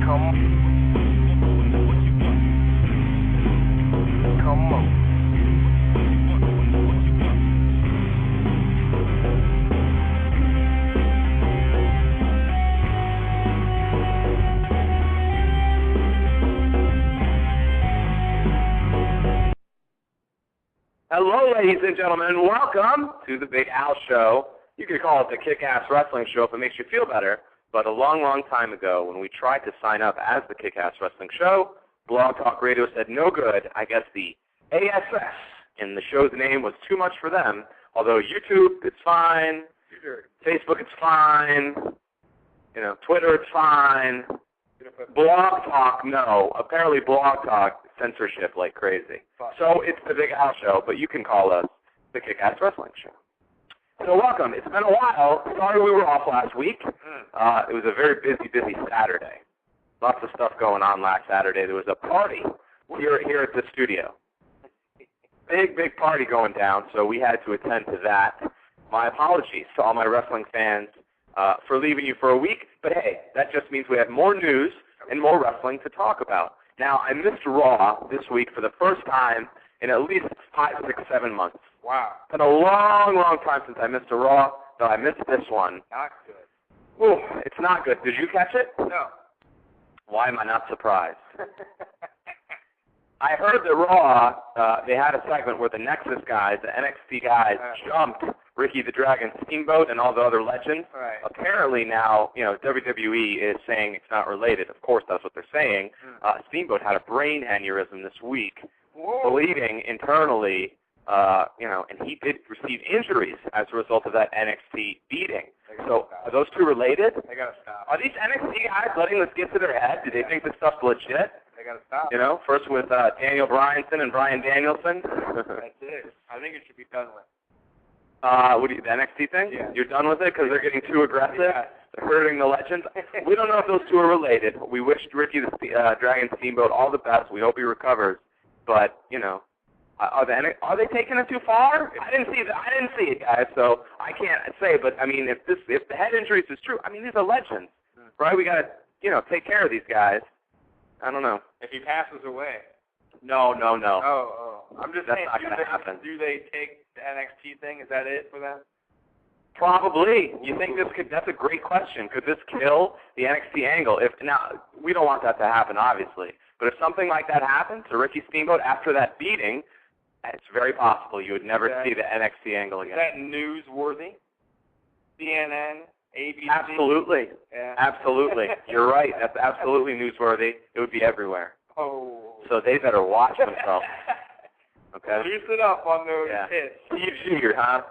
Hello, ladies and gentlemen. Welcome to the Big Al Show. You could call it the Kick-Ass Wrestling Show if it makes you feel better. But a long, long time ago, when we tried to sign up as the Kick-Ass Wrestling Show, Blog Talk Radio said no good. I guess the ASS in the show's name was too much for them. Although YouTube, it's fine. Facebook, it's fine. Twitter, it's fine. Blog Talk, no. Apparently Blog Talk, censorship like crazy. So it's the Big Al Show, but you can call us the Kick-Ass Wrestling Show. So welcome. It's been a while. Sorry we were off last week. It was a very busy Saturday. Lots of stuff going on last Saturday. There was a party here at the studio. Big party going down, so we had to attend to that. My apologies to all my wrestling fans for leaving you for a week, but hey, that just means we have more news and more wrestling to talk about. Now, I missed Raw this week for the first time in at least 5, 6, 7 months. Wow. It's been a long time since I missed a Raw, though I missed this one. Not good. Ooh, it's not good. Did you catch it? No. Why am I not surprised? I heard that Raw, they had a segment where the Nexus guys, the NXT guys, jumped Ricky the Dragon Steamboat and all the other legends. Right. Apparently now, WWE is saying it's not related. Of course, that's what they're saying. Steamboat had a brain aneurysm this week, bleeding internally, and he did receive injuries as a result of that NXT beating. So are those two related? They got to stop. Are these NXT guys letting this get to their head? Do they think this stuff's legit? They got to stop. First with Daniel Bryanson and Bryan Danielson. That's it. I think it should be done with. The NXT thing? Yeah. You're done with it because they're getting too aggressive? Yeah. They're hurting the legends? We don't know if those two are related. We wish Ricky the Dragon Steamboat all the best. We hope he recovers. But, are they taking it too far? I didn't see it, guys, so I can't say. But, I mean, if the head injuries is true, I mean, these are legends, right? We got to, take care of these guys. I don't know. If he passes away. No. Oh. I'm just saying, not going to happen. Do they take the NXT thing? Is that it for them? Probably. You think that's a great question. Could this kill the NXT angle? Now, we don't want that to happen, obviously. But if something like that happened to Ricky Steamboat after that beating, it's very possible you would never see the NXT angle again. Is that newsworthy? CNN, ABC? Absolutely. Yeah. Absolutely. You're right. That's absolutely newsworthy. It would be everywhere. Oh. So they better watch themselves. Okay? Loosen up on those hits. PG, huh?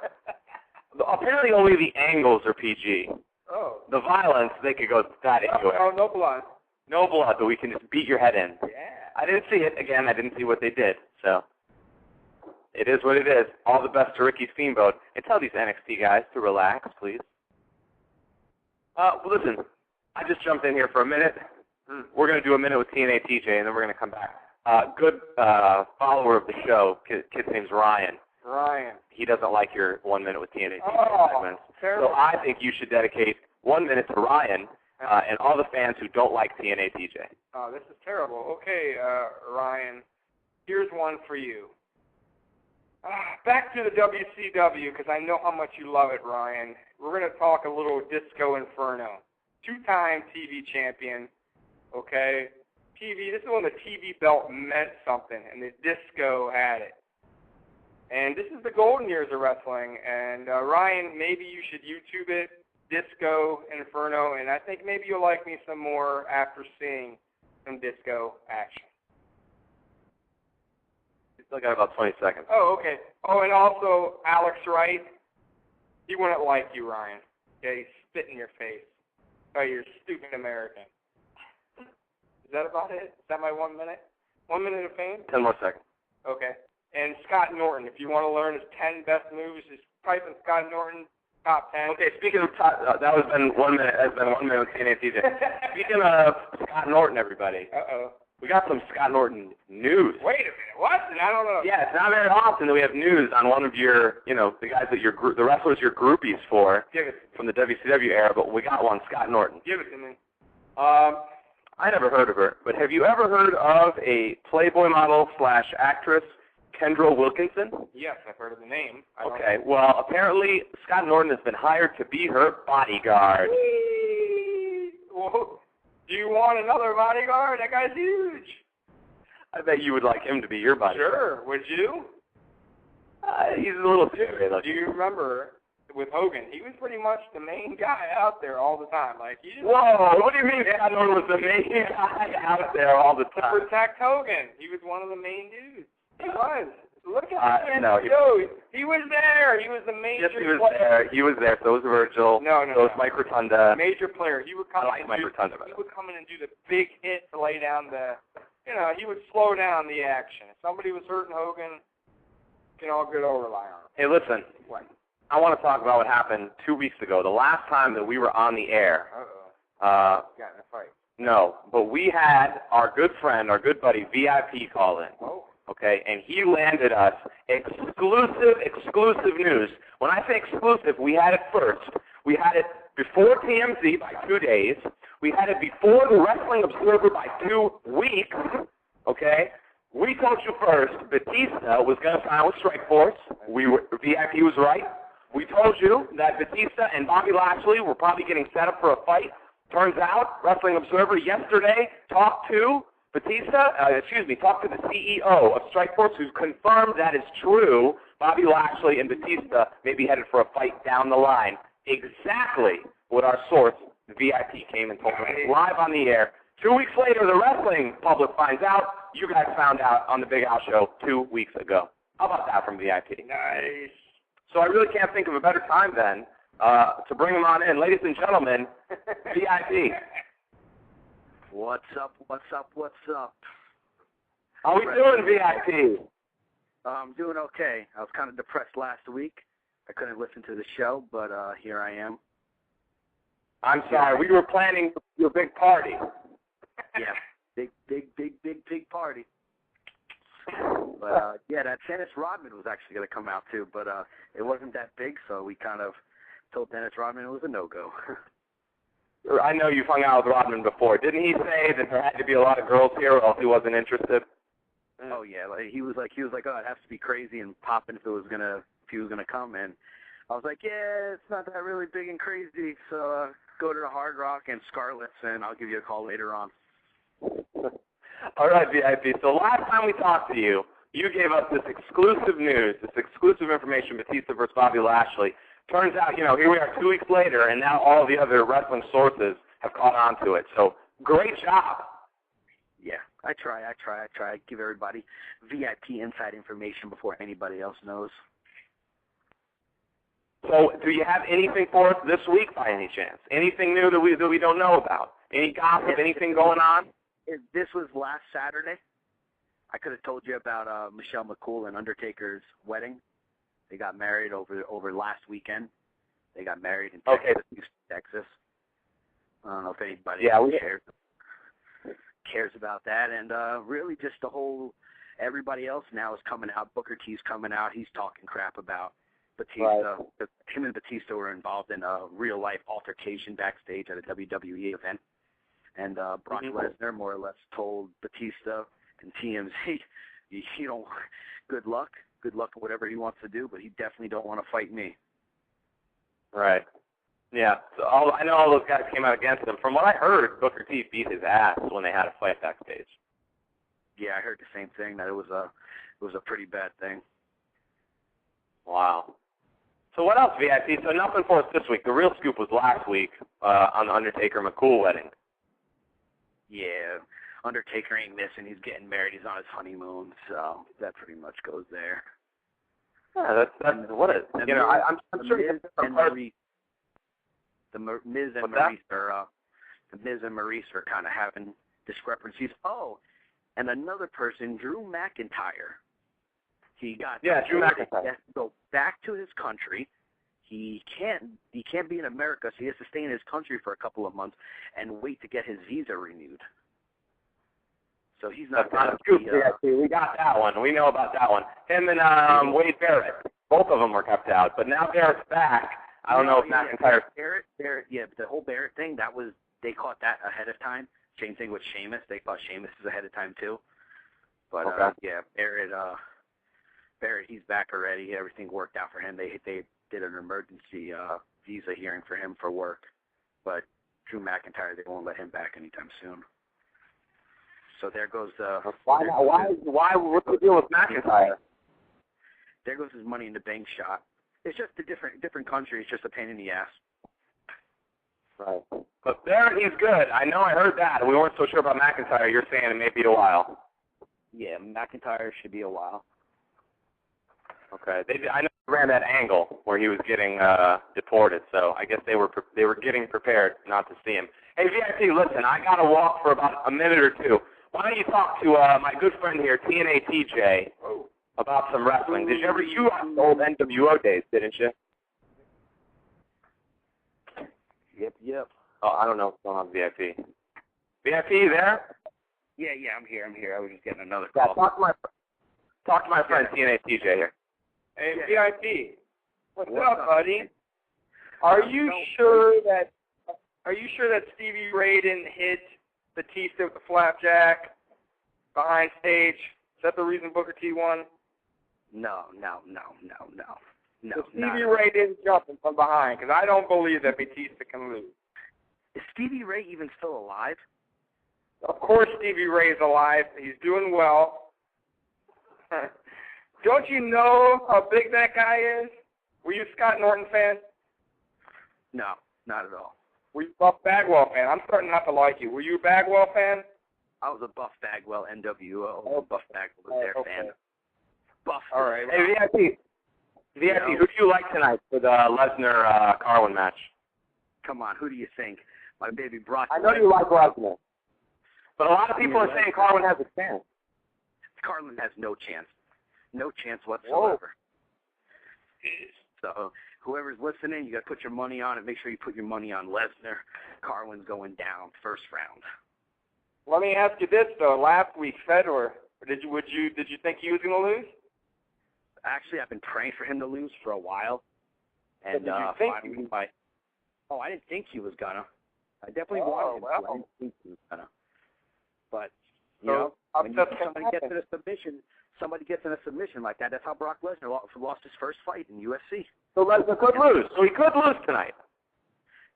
Apparently only the angles are PG. Oh. The violence, they could go that anywhere. Oh, no blood. No blood, but we can just beat your head in. Yeah. I didn't see it. Again, I didn't see what they did. So it is what it is. All the best to Ricky Steamboat. And tell these NXT guys to relax, please. Well, listen, I just jumped in here for a minute. We're going to do a minute with TNA TJ, and then we're going to come back. Good follower of the show, kid's name's Ryan. Ryan. He doesn't like your 1 minute with TNA TJ segments. Terrible. So I think you should dedicate 1 minute to Ryan and all the fans who don't like TNA TJ. Oh, this is terrible. Okay, Ryan, here's one for you. Back to the WCW, because I know how much you love it, Ryan. We're going to talk a little Disco Inferno. 2-time TV champion, okay? This is when the TV belt meant something, and the Disco had it. And this is the golden years of wrestling. And, Ryan, maybe you should YouTube it, Disco Inferno, and I think maybe you'll like me some more after seeing some disco action. You still got about 20 seconds. Oh, okay. Oh, and also Alex Wright, he wouldn't like you, Ryan. Okay, spit in your face. Oh, you're a stupid American. Is that about it? Is that my 1 minute? 1 minute of fame? 10 more seconds. Okay. And Scott Norton, if you want to learn his 10 best moves, just type in Scott Norton, top 10. Okay, speaking of top, that has been 1 minute. Has been 1 minute with TNA TJ. Speaking of Scott Norton, everybody. We got some Scott Norton news. Wait a minute, what? I don't know. Yeah, it's not very often that we have news on one of your, the guys that the wrestlers you're groupies for Give it from the WCW era, but we got one, Scott Norton. Give it to me. I never heard of her, but have you ever heard of a Playboy model / actress, Kendra Wilkinson? Yes, I've heard of the name. Okay, well, apparently Scott Norton has been hired to be her bodyguard. Whoa. Do you want another bodyguard? That guy's huge. I bet you would like him to be your bodyguard. Sure, would you? He's a little scary. Do you remember with Hogan? He was pretty much the main guy out there all the time. Like he just, whoa, what do you mean Scott Norton was the main guy out there all the time? To protect Hogan. He was one of the main dudes. He was. Look at him. No, he was there. He was the major player. Yes, he was player. there. He was there. So was Virgil. No. So was Mike Rotunda. Major player. He would come. I like Mike Rotunda. He would come in and do the big hit to lay down the. He would slow down the action. If somebody was hurting Hogan, all good rely on him. Hey, listen. What? I want to talk about what happened 2 weeks ago. The last time that we were on the air. Got in a fight. No, but we had our good friend, our good buddy, VIP call in. Oh. Okay, and he landed us exclusive news. When I say exclusive, we had it first. We had it before TMZ by 2 days. We had it before the Wrestling Observer by 2 weeks. Okay, we told you first Batista was going to sign with Strikeforce. VIP was right. We told you that Batista and Bobby Lashley were probably getting set up for a fight. Turns out, Wrestling Observer yesterday talked to talked to the CEO of Strikeforce, who's confirmed that is true. Bobby Lashley and Batista may be headed for a fight down the line. Exactly what our source, the VIP, came and told us live on the air. 2 weeks later, the wrestling public finds out. You guys found out on the Big Al Show 2 weeks ago. How about that from VIP? Nice. So I really can't think of a better time then to bring him on in. Ladies and gentlemen, VIP. What's up? How we doing, VIP? I'm doing okay. I was kind of depressed last week. I couldn't listen to the show, but here I am. I'm sorry. We were planning your big party. Yeah, big party. But, that Dennis Rodman was actually going to come out, too, but it wasn't that big, so we kind of told Dennis Rodman it was a no-go. I know you've hung out with Rodman before. Didn't he say that there had to be a lot of girls here or else he wasn't interested? Oh, yeah. He was like, oh, it has to be crazy and popping if he was gonna come. And I was like, yeah, it's not that really big and crazy, so go to the Hard Rock and Scarlett's, and I'll give you a call later on. All right, VIP. So last time we talked to you, you gave us this exclusive news, this exclusive information, Batista versus Bobby Lashley. Turns out, here we are 2 weeks later, and now all the other wrestling sources have caught on to it. So great job. Yeah, I try. I give everybody VIP inside information before anybody else knows. So do you have anything for us this week by any chance? Anything new that we don't know about? Any gossip, anything going on? This was last Saturday. I could have told you about Michelle McCool and Undertaker's wedding. They got married over last weekend. They got married in Texas. I don't know if anybody cares about that. And really just everybody else now is coming out. Booker T's coming out. He's talking crap about Batista. Right. Him and Batista were involved in a real-life altercation backstage at a WWE event. And Brock Lesnar more or less told Batista and TMZ, good luck at whatever he wants to do, but he definitely don't want to fight me. Right. Yeah. So I know all those guys came out against him. From what I heard, Booker T beat his ass when they had a fight backstage. Yeah, I heard the same thing, that it was a pretty bad thing. Wow. So what else, VIP? So nothing for us this week. The real scoop was last week on the Undertaker-McCool wedding. Yeah, Undertaker ain't missing. He's getting married. He's on his honeymoon, so that pretty much goes there. Yeah, that's what it. I'm sure. The Miz and Maurice are kind of having discrepancies. Oh, and another person, Drew McIntyre. Drew McIntyre. He has to go back to his country. He can't be in America, so he has to stay in his country for a couple of months and wait to get his visa renewed. So he's not going to be... We got that one. We know about that one. Him and Wade Barrett, both of them were kept out. But now Barrett's back. I don't know if McIntyre... Barrett, the whole Barrett thing, they caught that ahead of time. Same thing with Sheamus. They thought Sheamus was ahead of time too. But yeah, Barrett, he's back already. Everything worked out for him. They did an emergency visa hearing for him for work. But Drew McIntyre, they won't let him back anytime soon. So there goes why? What's the deal with McIntyre? There goes his Money in the Bank shot. It's just a different country. It's just a pain in the ass. Right. But there, he's good. I know I heard that. We weren't so sure about McIntyre. You're saying it may be a while. Yeah, McIntyre should be a while. Okay. I know they ran that angle where he was getting deported, so I guess they were getting prepared not to see him. Hey, VIP, listen, I got to walk for about a minute or two. Why don't you talk to my good friend here, TNA TJ, about some wrestling? You had the old NWO days, didn't you? Yep. Oh, I don't know what's going on with VIP. VIP, you there? Yeah, I'm here. I was just getting another Yeah, call. talk to my friend TNA TJ here. Hey, VIP, what's up, buddy? Are you sure that Stevie Ray didn't hit Batista with the flapjack behind stage? Is that the reason Booker T won? No. Stevie Ray didn't jump him from behind, because I don't believe that Batista can lose. Is Stevie Ray even still alive? Of course Stevie Ray's alive. He's doing well. Don't you know how big that guy is? Were you a Scott Norton fan? No, not at all. Were you a Buff Bagwell fan? I'm starting not to like you. Were you a Bagwell fan? I was a Buff Bagwell NWO. Buff Bagwell was their fan. Buff. All right. Hey, VIP, who do you like tonight for the Lesnar Carwin match? Come on, who do you think? My baby Brock. I know you like Lesnar, but a lot of people are saying Carwin has a chance. Carwin has no chance. No chance whatsoever. So whoever's listening, you got to put your money on it. Make sure you put your money on Lesnar. Carwin's going down first round. Let me ask you this though. Last week, Fedor, did you think he was going to lose? Actually, I've been praying for him to lose for a while. But And did you think I didn't think he was gonna. I definitely wanted him to. I didn't think he was gonna. But you know, when somebody gets in a submission like that, that's how Brock Lesnar lost his first fight in UFC. So Lesnar could lose. So he could lose tonight.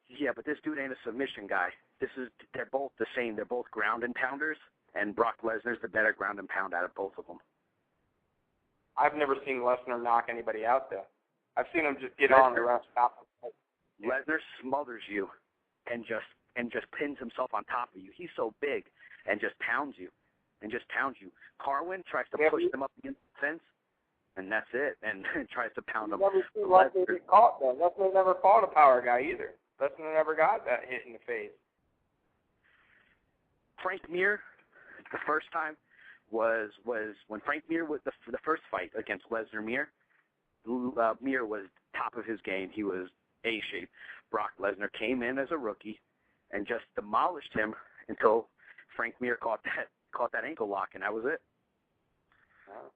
Yeah, but this dude ain't a submission guy. They're both the same. They're both ground and pounders, and Brock Lesnar's the better ground and pound out of both of them. I've never seen Lesnar knock anybody out though. I've seen him just get on around stop. Lesnar smothers you and just pins himself on top of you. He's so big and just pounds you. Carwin tries to push them up against the fence, and that's it, and tries to pound them. Never seen Lesnar get caught though. Lesnar never fought a power guy either. Lesnar never got that hit in the face. Frank Mir, the first time, was when Frank Mir was the first fight against Lesnar. Mir was top of his game. He was A-shape. Brock Lesnar came in as a rookie and just demolished him until Frank Mir caught that ankle lock, and that was it.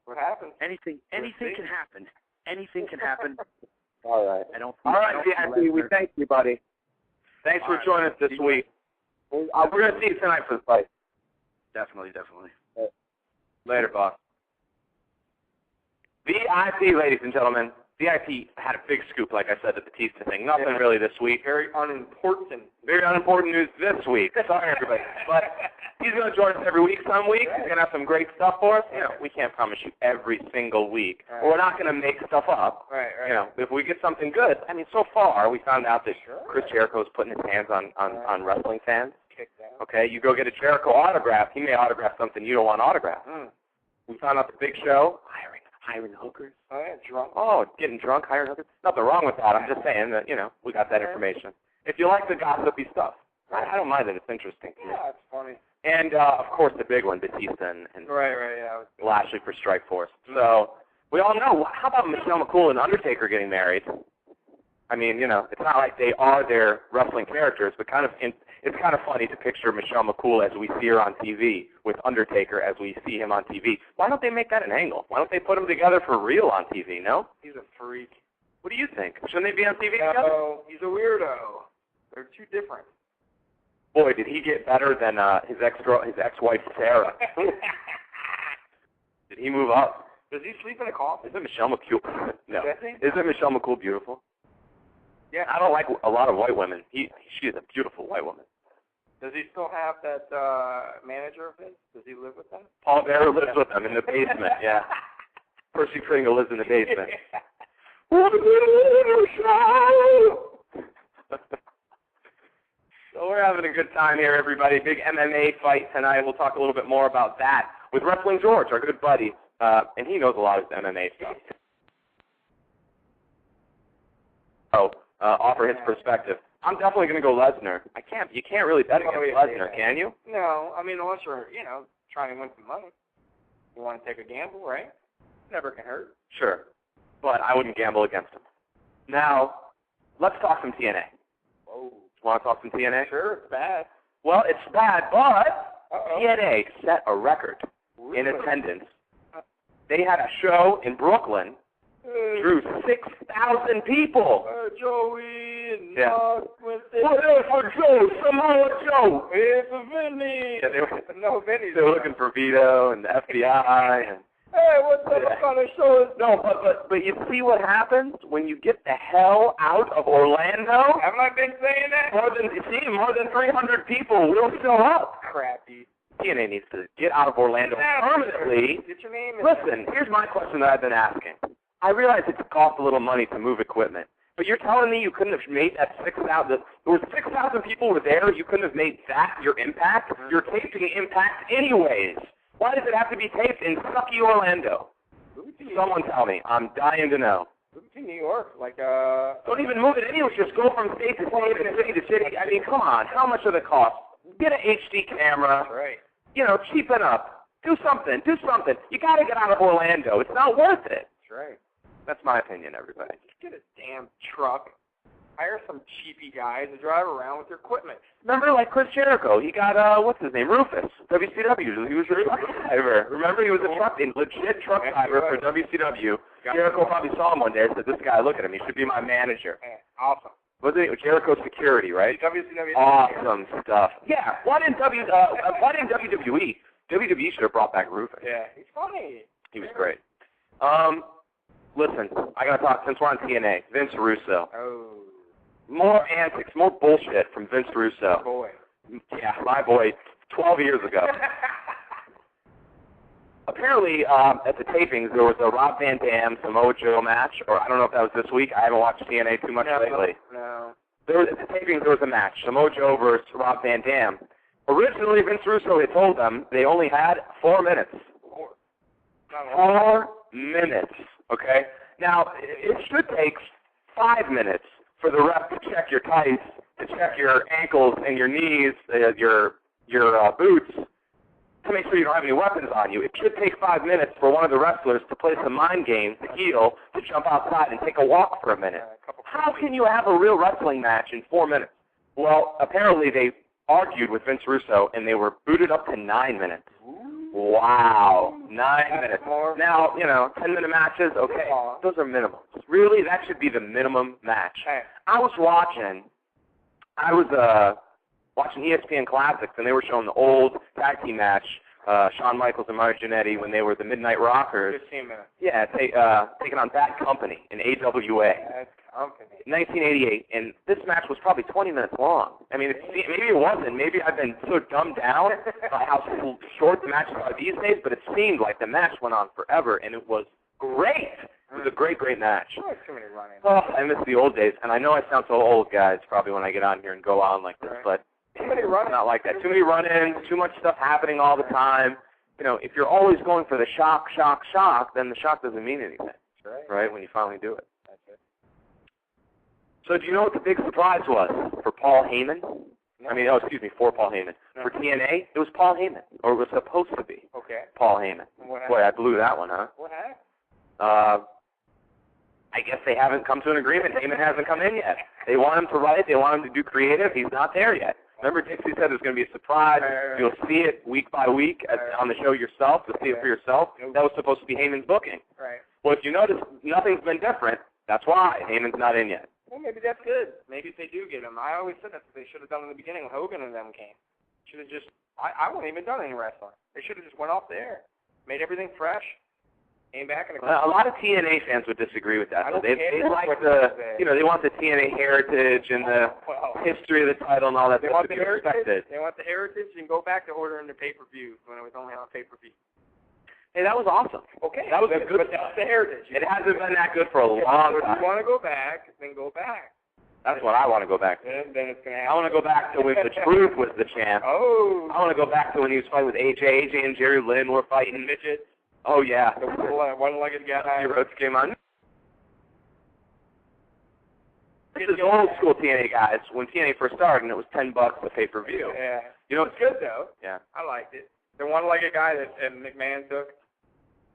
What happened? Anything can happen. Anything can happen. All right. All right, we thank you, buddy. Thanks for joining us this week. We're going to see you tonight for the fight. Definitely. Later, boss. VIP, ladies and gentlemen. VIP had a big scoop, like I said, the Batista thing. Nothing really this week. Very unimportant news this week. Sorry, everybody. But he's going to join us every week some weeks. He's going to have some great stuff for us. You know, we can't promise you every single week. Right. We're not going to make stuff up. Right. You know, if we get something good. I mean, so far, we found out that Chris Jericho's putting his hands on wrestling fans. Okay, you go get a Jericho autograph. He may autograph something you don't want autographed. We found out the Big Show hiring hookers. Oh, yeah, drunk. Oh, getting drunk, hiring hookers. Nothing wrong with that. I'm just saying that, you know, we got that information. If you like the gossipy stuff, I don't mind it. It's interesting to me. Yeah, it's funny. And, of course, the big one, Batista and Lashley for Strikeforce. So we all know. How about Michelle McCool and Undertaker getting married? I mean, you know, it's not like they are their wrestling characters, but it's kind of funny to picture Michelle McCool as we see her on TV with Undertaker as we see him on TV. Why don't they make that an angle? Why don't they put them together for real on TV, no? He's a freak. What do you think? Shouldn't they be on TV together? No, he's a weirdo. They're too different. Boy, did he get better than his ex-wife Sarah. Did he move up? Does he sleep in a coffin? Isn't Michelle McCool? No. Does he? Isn't Michelle McCool beautiful? Yeah. I don't like a lot of white women. She is a beautiful white woman. Does he still have that manager of his? Does he live with them? Paul Bearer lives with them in the basement, yeah. Percy Pringle lives in the basement. So we're having a good time here, everybody. Big MMA fight tonight. We'll talk a little bit more about that with Wrestling George, our good buddy, and he knows a lot of MMA stuff. Offer his perspective. I'm definitely going to go Lesnar. You can't really bet against Lesnar, can you? No, I mean, unless you're, trying to win some money. You want to take a gamble, right? Never can hurt. Sure, but I wouldn't gamble against him. Now, let's talk some TNA. Whoa. Want to talk some TNA? Sure, it's bad. Well, it's bad, but TNA set a record in attendance. They had a show in Brooklyn, drew 6,000 people. Joey and What else for Joe? Samoa Joe. It's a Vinny. Yeah, no, Vinny's. They were looking for Vito and the FBI. And, hey, what kind of show is? No, but you see what happens when you get the hell out of Orlando? Haven't I been saying that? More than 300 people will show up. Crappy. TNA needs to get out of Orlando permanently. Get your name in. Listen, here's my question that I've been asking. I realize it costs a little money to move equipment, but you're telling me you couldn't have made that 6,000? There were 6,000 people were there. You couldn't have made that your Impact? You're taping Impact anyways. Why does it have to be taped in sucky Orlando? Someone tell me. I'm dying to know. Move to New York, Don't even move it anyway. Just go from state to state and city to city. I mean, come on. How much does it cost? Get an HD camera. That's right. Cheapen up. Do something. You got to get out of Orlando. It's not worth it. That's right. That's my opinion, everybody. Just get a damn truck. Hire some cheapy guys to drive around with their equipment. Remember, like Chris Jericho, he got, what's his name, Rufus, WCW. He was a truck driver. Remember, he was a legit truck driver for WCW. Jericho probably saw him one day and said, this guy, look at him, he should be my manager. Awesome. Wasn't it Jericho Security, right? WCW. Awesome stuff. Yeah, why didn't WWE? WWE should have brought back Rufus. Yeah, he's funny. He was great. Listen, I got to talk, since we're on TNA, Vince Russo. Oh. More antics, more bullshit from Vince Russo. Boy. Yeah, my boy, 12 years ago. Apparently, at the tapings, there was a Rob Van Dam Samoa Joe match, or I don't know if that was this week. I haven't watched TNA too much lately. No. At the tapings, there was a match, Samoa Joe versus Rob Van Dam. Originally, Vince Russo had told them they only had 4 minutes. 4 minutes, okay? Now, it should take 5 minutes for the ref to check your tights, to check your ankles and your knees, your boots, to make sure you don't have any weapons on you. It should take 5 minutes for one of the wrestlers to play some mind games, the heel, to jump outside and take a walk for a minute. How can you have a real wrestling match in 4 minutes? Well, apparently they argued with Vince Russo, and they were booted up to 9 minutes. Wow, 9 minutes. Now, 10-minute matches, okay, those are minimums. Really, that should be the minimum match. I was watching ESPN Classics, and they were showing the old tag team match, Shawn Michaels and Mario Jannetty when they were the Midnight Rockers. 15 minutes. Yeah, taking on Bad Company in AWA. Bad Company. 1988, and this match was probably 20 minutes long. I mean, maybe it wasn't. Maybe I've been so dumbed down by how short the matches are these days, but it seemed like the match went on forever, and it was great. It was a great, great match. Too many run-ins. Oh, I miss the old days, and I know I sound so old, guys, probably when I get on here and go on like this, but too many run-ins. Not like that. Too many run-ins, too much stuff happening all the time. If you're always going for the shock, then the shock doesn't mean anything, right, when you finally do it. That's it. So do you know what the big surprise was for Paul Heyman? No. For Paul Heyman. No. For TNA, it was Paul Heyman, or it was supposed to be Paul Heyman. Boy, I blew that one, huh? What happened? I guess they haven't come to an agreement. Heyman hasn't come in yet. They want him to write. They want him to do creative. He's not there yet. Remember, Dixie said there's going to be a surprise. You'll see it week by week on the show yourself. You'll see it for yourself. That was supposed to be Heyman's booking. Right. Well, if you notice, nothing's been different. That's why Heyman's not in yet. Well, maybe that's good. Maybe if they do get him. I always said that's what they should have done in the beginning when Hogan and them came. Should have just, I wouldn't even done any wrestling. They should have just went off the air, made everything fresh, came back in a lot of TNA fans would disagree with that. They like they want the TNA heritage and the history of the title and all that. They want the heritage. They want the heritage and go back to ordering the pay-per-view when it was only on pay-per-view. Hey, that was awesome. Okay, that was good. But that's the heritage. It hasn't been that good for a long time. If you want to go back, then go back. That's what I want to go back to. Then it's going to happen. I want to go back to when the Truth was the champ. Oh. I want to go back to when he was fighting with AJ. AJ and Jerry Lynn were fighting. Midgets. Oh, yeah. The one-legged guy. Rhodes came on. This is old school TNA guys. When TNA first started, and it was $10 a pay-per-view. Yeah. You know, it's good, though. Yeah. I liked it. The one-legged guy that McMahon took.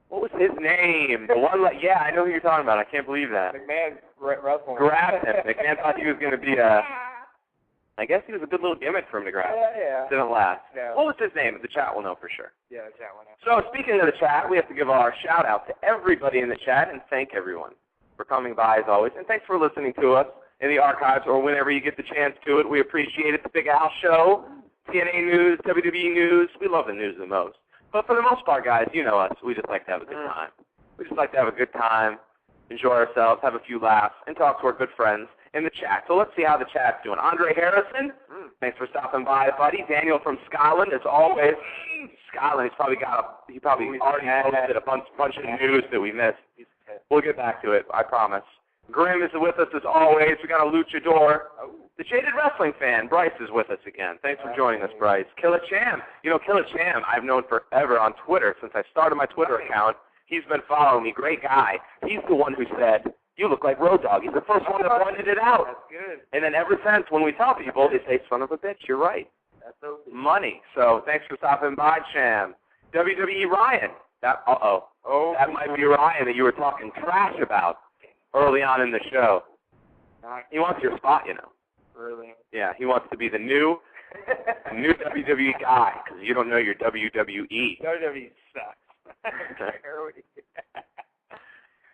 What was his name? The one, yeah, I know who you're talking about. I can't believe that. McMahon wrestling. Grabbed him. McMahon thought he was going to be I guess he was a good little gimmick for him to grab. Yeah. Didn't last. Yeah. What was his name? The chat will know for sure. Yeah, the chat will know. So speaking of the chat, we have to give our shout-out to everybody in the chat and thank everyone for coming by as always. And thanks for listening to us in the archives or whenever you get the chance to it. We appreciate it. The Big Al Show, TNA News, WWE News. We love the news the most. But for the most part, guys, you know us. We just like to have a good time. We just like to have a good time, enjoy ourselves, have a few laughs, and talk to our good friends in the chat. So let's see how the chat's doing. Andre Harrison, thanks for stopping by, buddy. Daniel from Scotland, as always. Scotland, he probably already posted a bunch of news that we missed. We'll get back to it, I promise. Grim is with us as always. We got a luchador. The Jaded Wrestling fan, Bryce, is with us again. Thanks for joining us, Bryce. Killer Cham. You know, Killer Cham, I've known forever on Twitter since I started my Twitter account. He's been following me. Great guy. He's the one who said, you look like Road Dogg. He's the first one that pointed it out. That's good. And then ever since, when we tell people, they say, son of a bitch, you're right. That's okay. Money. So thanks for stopping by, Cham. WWE Ryan. That might be Ryan that you were talking trash about early on in the show. He wants your spot, you know. Really? Yeah, he wants to be the new WWE guy because you don't know your WWE. WWE sucks.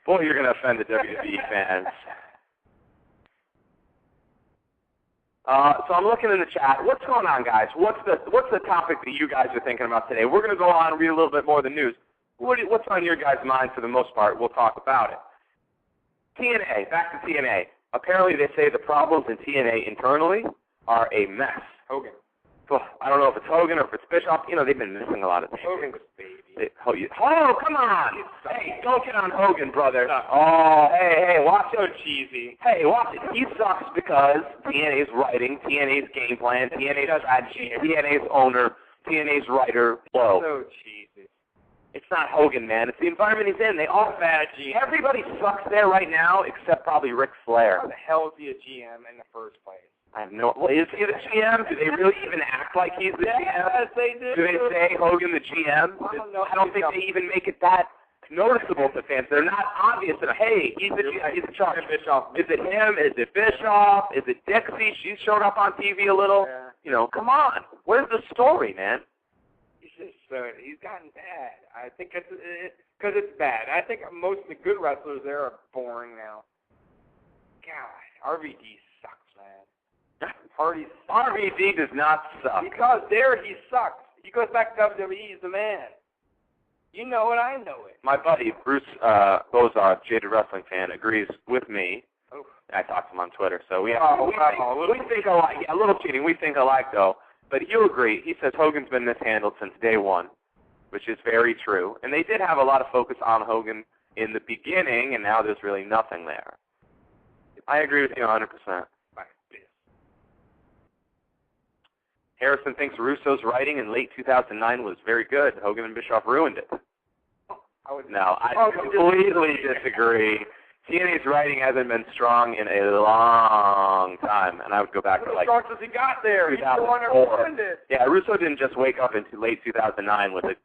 Boy, you're going to offend the WWE fans. So I'm looking in the chat. What's going on, guys? What's the topic that you guys are thinking about today? We're going to go on and read a little bit more of the news. What's on your guys' mind for the most part? We'll talk about it. TNA, back to TNA. Apparently they say the problems in TNA internally are a mess. Hogan. Well, I don't know if it's Hogan or if it's Bischoff. You know, they've been missing a lot of things. Hogan's baby. Oh, come on. Hey, don't get on Hogan, brother. Oh, hey, watch it. So cheesy. Hey, watch it. He sucks because TNA's writing, TNA's game plan, TNA's strategy, TNA's owner, TNA's writer, blow. So cheesy. It's not Hogan, man. It's the environment he's in. They all bad GM. Everybody sucks there right now except probably Ric Flair. How the hell is he a GM in the first place? I have no. Well, is he the GM? Do they really even act like he's the GM? Yes, they do. Do they say Hogan the GM? I don't think they even make it that noticeable to fans. They're not obvious enough. Hey, he's in charge. Is it him? Is it Bischoff? Is it Dixie? She showed up on TV a little. Yeah. You know, come on. Where's the story, man? He's gotten bad. I think because it's bad. I think most of the good wrestlers there are boring now. God, RVD sucks, man. RVD does not suck. Because there he sucks. He goes back to WWE, he's the man. You know it, I know it. My buddy, Bruce Bozar, Jaded Wrestling fan, agrees with me. Oh. I talked to him on Twitter, so we think alike. Yeah, a little cheating. We think alike, though. But he'll agree. He says Hogan's been mishandled since day one, which is very true. And they did have a lot of focus on Hogan in the beginning, and now there's really nothing there. I agree with you 100%. Harrison thinks Russo's writing in late 2009 was very good. Hogan and Bischoff ruined it. I completely disagree. TNA's writing hasn't been strong in a long time, and I would go back to like strong since he got there. He's the one who ruined it. Yeah, Russo didn't just wake up into late 2009 with a,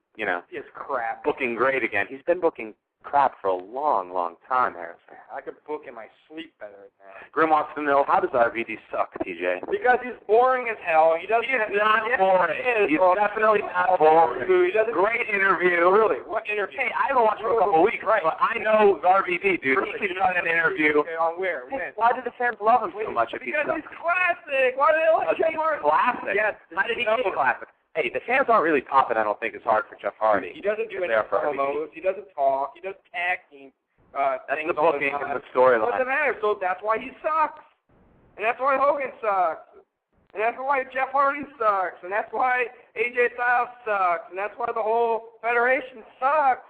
It's crap. booking great again. He's been booking crap for a long, long time, Harrison. I could book in my sleep better than that. Grim wants to know, how does RVD suck, TJ? Because he's boring as hell. He is not boring. He's definitely not boring. Great interview. Really? What interview? Hey, I haven't watched for a couple of weeks, right? But I know RVD, dude. He keeps on an interview. Okay, on where? When? Why did the fans love him so much if he sucks? Because he's classic. Why do they like Jeff Hardy? Classic? Yes. How did he get classic? Hey, the fans aren't really popping, I don't think, as hard for Jeff Hardy. He doesn't do any promos. He doesn't talk. He doesn't tag team. That's the booking and the storyline. Doesn't matter. So that's why he sucks. And that's why Hogan sucks. And that's why Jeff Hardy sucks. And that's why AJ Styles sucks. And that's why the whole federation sucks.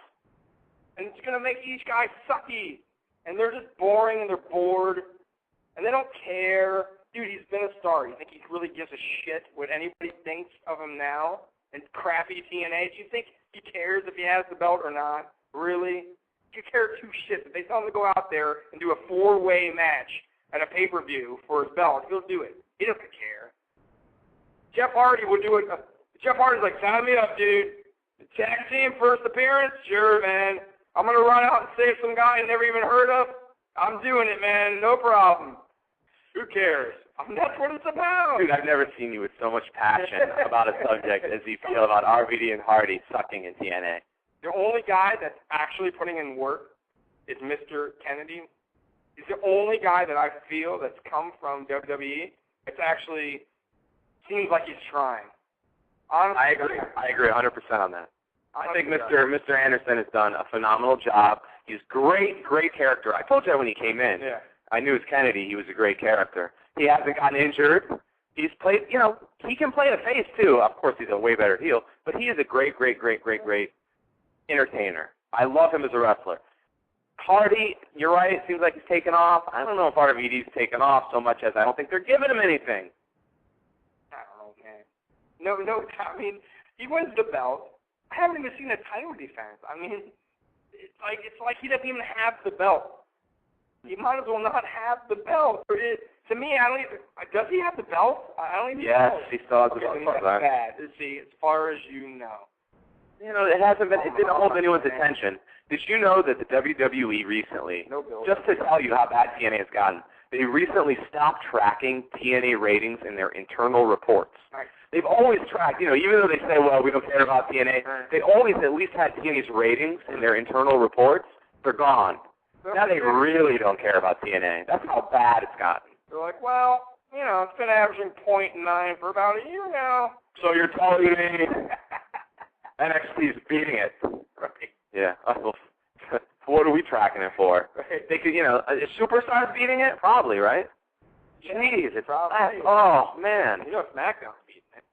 And it's going to make each guy sucky. And they're just boring and they're bored. And they don't care. Dude, he's been a star. You think he really gives a shit what anybody thinks of him now? And crappy TNA? Do you think he cares if he has the belt or not? Really? You care two shits. If they tell him to go out there and do a 4-way match at a pay-per-view for his belt, he'll do it. He doesn't care. Jeff Hardy will do it. Jeff Hardy's like, sign me up, dude. Tag team first appearance? Sure, man. I'm going to run out and save some guy I never even heard of. I'm doing it, man. No problem. Who cares? That's what it's about. Dude, I've never seen you with so much passion about a subject as you feel about RVD and Hardy sucking in TNA. The only guy that's actually putting in work is Mr. Kennedy. He's the only guy that I feel that's come from WWE. It's actually seems like he's trying. Honestly, I agree 100% on that. I think Mr. Anderson has done a phenomenal job. He's great character. I told you when he came in. Yeah. I knew as Kennedy he was a great character. He hasn't gotten injured. He's played, he can play the face too. Of course, he's a way better heel, but he is a great entertainer. I love him as a wrestler. Hardy, you're right, it seems like he's taken off. I don't know if RVD's taken off so much as I don't think they're giving him anything. I don't know, man. No, I mean, he wins the belt. I haven't even seen a title defense. I mean, it's like he doesn't even have the belt. He might as well not have the belt. To me, I don't even. Does he have the belt? I don't even know. Yes, he still has the belt. That's bad. See, as far as you know. It hasn't been. It didn't hold anyone's attention. Did you know that the WWE recently, just to tell you how bad TNA has gotten, they recently stopped tracking TNA ratings in their internal reports. Nice. They've always tracked, even though they say, well, we don't care about TNA, they always at least had TNA's ratings in their internal reports. They're gone. Now they really don't care about TNA. That's how bad it's gotten. They're like, well, it's been averaging .9 for about a year now. So you're telling me NXT's beating it? Right. Yeah. What are we tracking it for? Right. They could, is Superstars beating it? Probably, right? Jeez, it's probably. Oh man. SmackDown's beating it.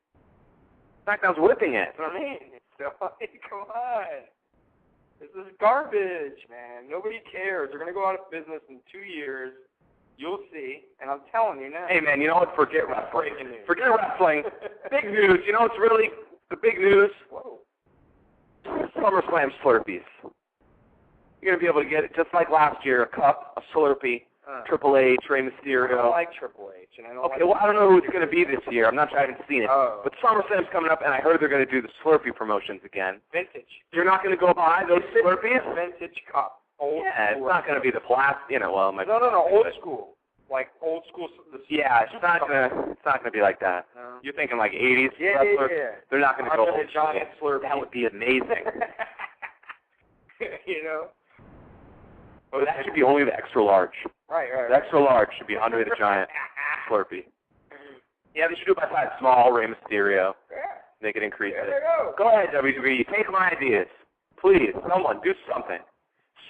SmackDown's whipping it. That's what I mean. Come on. This is garbage, man. Nobody cares. They're going to go out of business in 2 years. You'll see. And I'm telling you now. Hey, man, you know what? Forget wrestling. Breaking news. Forget wrestling. Big news. You know what's really the big news? Whoa. SummerSlam Slurpees. You're going to be able to get it just like last year, a cup, a Slurpee, Triple H, Rey Mysterio. I don't like Triple H. And I don't know who it's going to be this year. I haven't seen it. Oh. But SummerSlam's coming up, and I heard they're going to do the Slurpee promotions again. Vintage. You're not going to go buy those Slurpees? Vintage cup. Old it's not going to be the plastic, No, old school. Like old school. Yeah, it's not gonna be like that. No. You're thinking like 80s wrestlers. Yeah. They're not gonna go old giant Slurpee. That would be amazing. Well, that should be only the extra large. Right. The extra large should be under the giant Slurpee. Yeah, they should do it by size small, Rey Mysterio. Yeah. They could increase there it. Go ahead, WWE. Take my ideas. Please, someone, do something.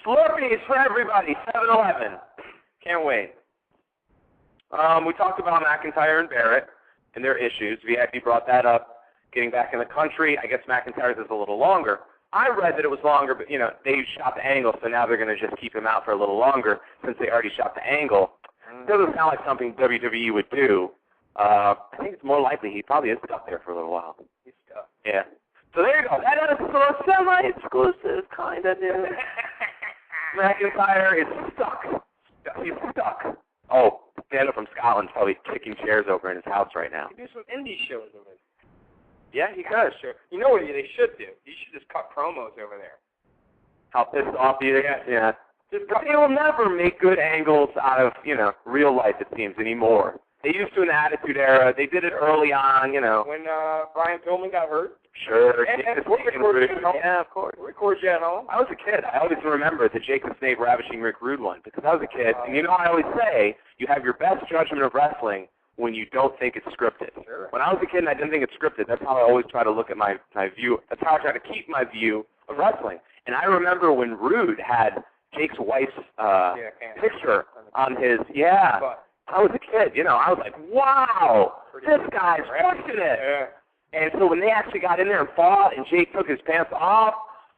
Slurpees for everybody, 7-Eleven. Can't wait. We talked about McIntyre and Barrett and their issues. VIP brought that up, getting back in the country. I guess McIntyre's is a little longer. I read that it was longer, but, they shot the angle, so now they're going to just keep him out for a little longer since they already shot the angle. It doesn't sound like something WWE would do. I think it's more likely he probably is stuck there for a little while. He's stuck. Yeah. So there you go. That is a semi-exclusive kind of news. McIntyre is stuck. He's stuck. Oh, Daniel from Scotland's probably kicking chairs over in his house right now. He do some indie shows over there. Yeah, he could. Sure. You know what they should do? You should just cut promos over there. How pissed off you get. Yeah. But they will never make good angles out of, real life, it seems, anymore. They used to in the Attitude Era. They did it early on, When Brian Pillman got hurt? Sure. And yeah, of course. Record you at home. I was a kid. I always remember the Jake the Snake ravishing Rick Rude one because I was a kid. And I always say you have your best judgment of wrestling when you don't think it's scripted. Sure. When I was a kid and I didn't think it's scripted, that's how I always try to look at my view. That's how I try to keep my view of wrestling. And I remember when Rude had Jake's wife's picture on his, I was a kid, I was like, wow, this guy's pushing it. Yeah. And so when they actually got in there and fought and Jake took his pants off,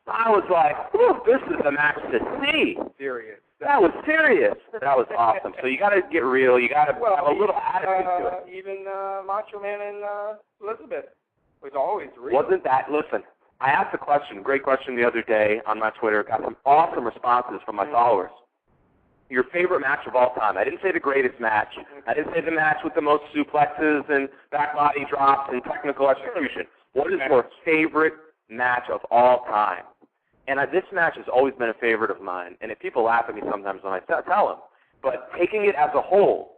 I was like, this is a match to see. Serious. That was serious. That was awesome. So you got to get real. You got to have a little attitude to it. Even Macho Man and Elizabeth was always real. Wasn't that, listen, I asked a question, great question the other day on my Twitter, got some awesome responses from my followers. Your favorite match of all time. I didn't say the greatest match. I didn't say the match with the most suplexes and back body drops and technical execution. What is your favorite match of all time? And this match has always been a favorite of mine. And if people laugh at me sometimes when I tell them, but taking it as a whole,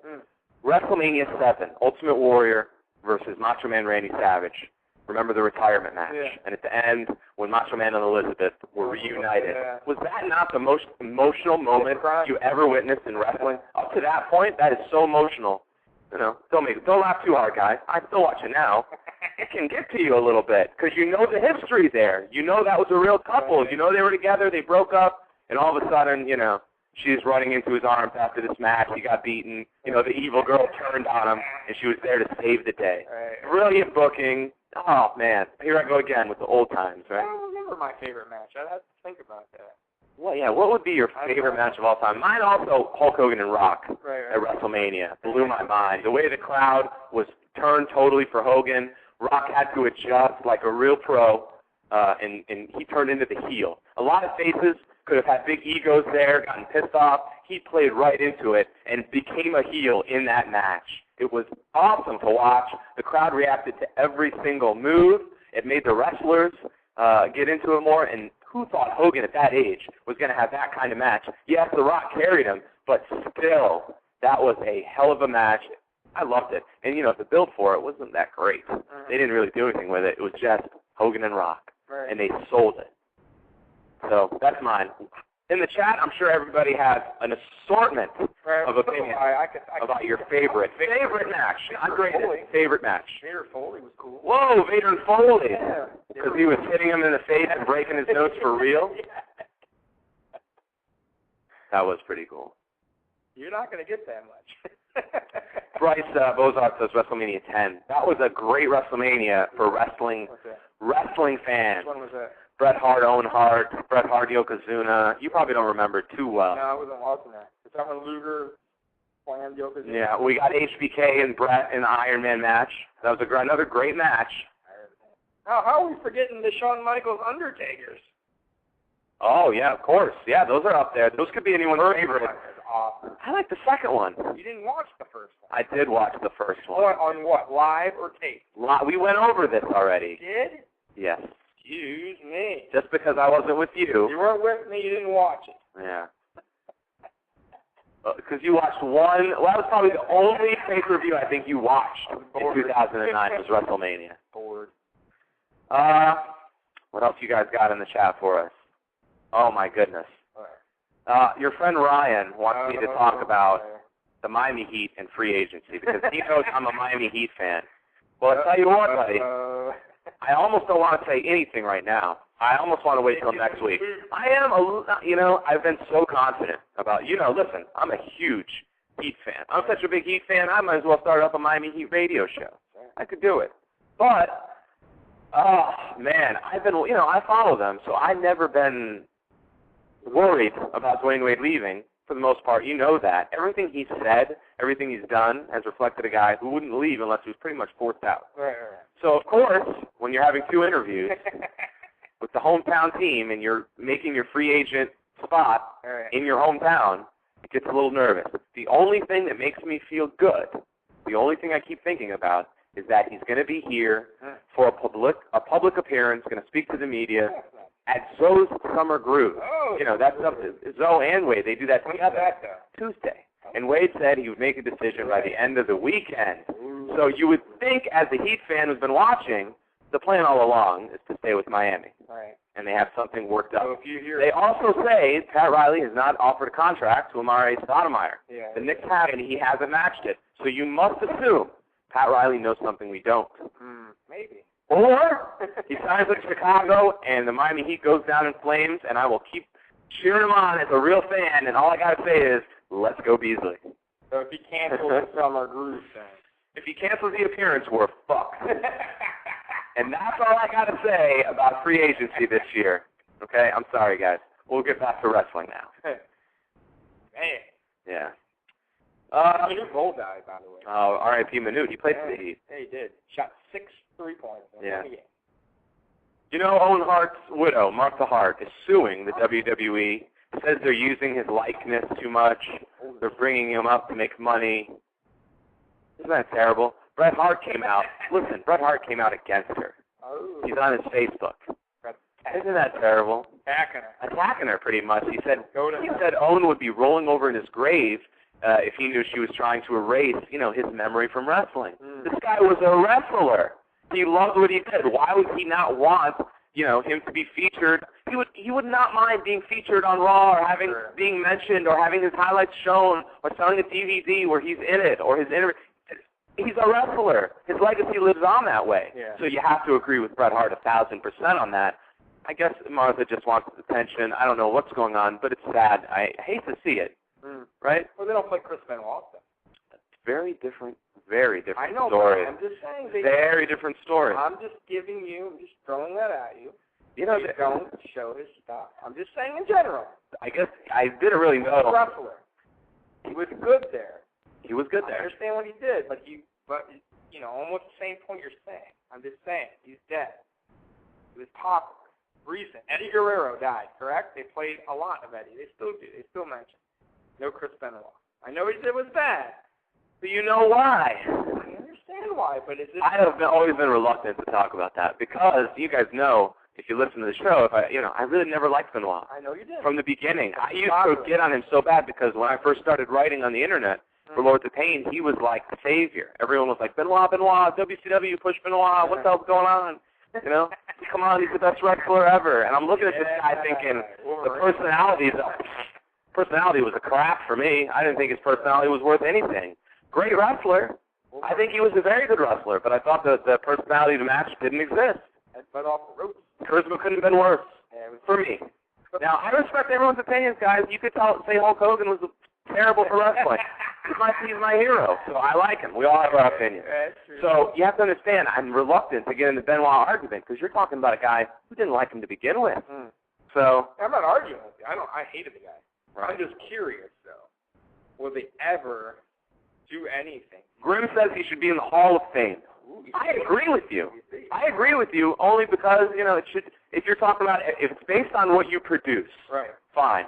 WrestleMania 7, Ultimate Warrior versus Macho Man Randy Savage. Remember the retirement match. Yeah. And at the end, when Macho Man and Elizabeth were reunited, was that not the most emotional moment you ever witnessed in wrestling? Up to that point, that is so emotional. Don't laugh too hard, guys. I still watch it now. It can get to you a little bit because you know the history there. You know that was a real couple. You know they were together, they broke up, and all of a sudden, she's running into his arms after this match. He got beaten. The evil girl turned on him, and she was there to save the day. Right. Brilliant booking. Oh, man. Here I go again with the old times, right? I don't remember my favorite match. I'd have to think about that. Well, yeah, what would be your favorite match of all time? Mine also, Hulk Hogan and Rock at WrestleMania. Blew my mind. The way the crowd was turned totally for Hogan. Rock had to adjust like a real pro, and he turned into the heel. A lot of faces could have had big egos there, gotten pissed off. He played right into it and became a heel in that match. It was awesome to watch. The crowd reacted to every single move. It made the wrestlers get into it more. And who thought Hogan at that age was going to have that kind of match? Yes, The Rock carried him, but still, that was a hell of a match. I loved it. And, the build for it wasn't that great. They didn't really do anything with it. It was just Hogan and Rock. Right. And they sold it. So that's mine. In the chat, I'm sure everybody has an assortment of opinions about your favorite match. Not greatest, favorite match. Vader Foley was cool. Whoa, Vader and Foley. Yeah. Because he was hitting him in the face and breaking his notes for real? That was pretty cool. You're not going to get that much. Bryce Bozart says WrestleMania 10. That was a great WrestleMania for wrestling fans. Which one was that? Bret Hart, Owen Hart, Bret Hart, Yokozuna. You probably don't remember too well. No, I wasn't watching that. Is that when Luger slammed Yokozuna? Yeah, we got HBK and Bret in the Iron Man match. That was another great match. How are we forgetting the Shawn Michaels Undertakers? Oh, yeah, of course. Yeah, those are up there. Those could be anyone's favorite. Awesome. I like the second one. You didn't watch the first one. I did watch the first one. On what, live or tape? We went over this already. Did? Yes. Excuse me. Just because I wasn't with you. You weren't with me, you didn't watch it. Yeah. Because you watched one. Well, that was probably the only pay-per-view I think you watched in 2009 was WrestleMania. Bored. What else you guys got in the chat for us? Oh, my goodness. Your friend Ryan wants me to talk about the Miami Heat and free agency because he knows I'm a Miami Heat fan. Well, I'll tell you what, buddy. I almost don't want to say anything right now. I almost want to wait till next week. I am, I've been so confident about, listen, I'm a huge Heat fan. I'm such a big Heat fan, I might as well start up a Miami Heat radio show. I could do it. But, oh, man, I've been, I follow them, so I've never been worried about Dwayne Wade leaving for the most part. You know that. Everything he's said, everything he's done has reflected a guy who wouldn't leave unless he was pretty much forced out. Right. So, of course, when you're having two interviews with the hometown team and you're making your free agent spot in your hometown, it gets a little nervous. The only thing that makes me feel good, the only thing I keep thinking about is that he's going to be here for a public appearance, going to speak to the media at Zoe's Summer Groove. Oh, that's up to Zoe and Wade. They do that together. When's that, though? Tuesday. And Wade said he would make a decision by the end of the weekend. So you would think, as a Heat fan who's been watching, the plan all along is to stay with Miami. Right. And they have something worked up. So if you hear they also say Pat Riley has not offered a contract to Amare Stoudemire. Yeah. The Knicks have, and he hasn't matched it. So you must assume Pat Riley knows something we don't. Maybe. Or he signs with Chicago, and the Miami Heat goes down in flames, and I will keep cheering him on as a real fan, and all I got to say is, let's go Beasley. So if he cancels the summer groove thing. If he cancels the appearance, we're fucked. And that's all I got to say about free agency this year. Okay? I'm sorry, guys. We'll get back to wrestling now. Man. Yeah. Manute Bol died, by the way. Oh, R.I.P. Manute. He played for the Heat. Yeah, he did. Shot 6 3-pointers in one game. You know, Owen Hart's widow, Martha Hart, is suing the WWE. Says they're using his likeness too much. They're bringing him up to make money. Isn't that terrible? Bret Hart came out. Listen, Bret Hart came out against her. Oh. He's on his Facebook. Isn't that terrible? Attacking her, pretty much. He said Owen would be rolling over in his grave if he knew she was trying to erase, his memory from wrestling. This guy was a wrestler. He loved what he did. Why would he not want, him to be featured? He would not mind being featured on Raw or being mentioned or having his highlights shown or selling a DVD where he's in it or his interview. He's a wrestler. His legacy lives on that way. Yeah. So you have to agree with Bret Hart 1,000% on that. I guess Martha just wants attention. I don't know what's going on, but it's sad. I hate to see it. Right? Well, they don't play Chris Benoit. Very different story. I know, but I'm just saying. Very different story. I'm just throwing that at you. You know, they don't show his stuff. I'm just saying in general. I guess I didn't really know. He's a wrestler. He was good there. I understand what he did, but almost the same point you're saying. I'm just saying, he's dead. He was popular. Recent. Eddie Guerrero died, correct? They played a lot of Eddie. They still do. They still mention. No Chris Benoit. I know he said it was bad. But you know why? I understand why, but is it... I have always been reluctant to talk about that because you guys know, if you listen to the show, I really never liked Benoit. I know you did. From the beginning. I used to get on him so bad because when I first started writing on the Internet for Lords of Pain, he was like the savior. Everyone was like, Benoit, WCW, push Benoit, what the hell's going on? Come on, he's the best wrestler ever. And I'm looking at this guy thinking, the personality was a crap for me. I didn't think his personality was worth anything. Great wrestler. I think he was a very good wrestler, but I thought that the personality to match didn't exist. But off the ropes. Charisma couldn't have been worse for me. Now, I respect everyone's opinions, guys. You could say Hulk Hogan was terrible for wrestling. He's my hero, so I like him. We all have our opinions. So you have to understand, I'm reluctant to get in the Benoit argument because you're talking about a guy who didn't like him to begin with. So I'm not arguing with you. I hated the guy. Right. I'm just curious, though. Will they ever do anything? Grimm says he should be in the Hall of Fame. I agree with you. I agree with you only because, it should. If you're talking about, if it's based on what you produce, right? Fine.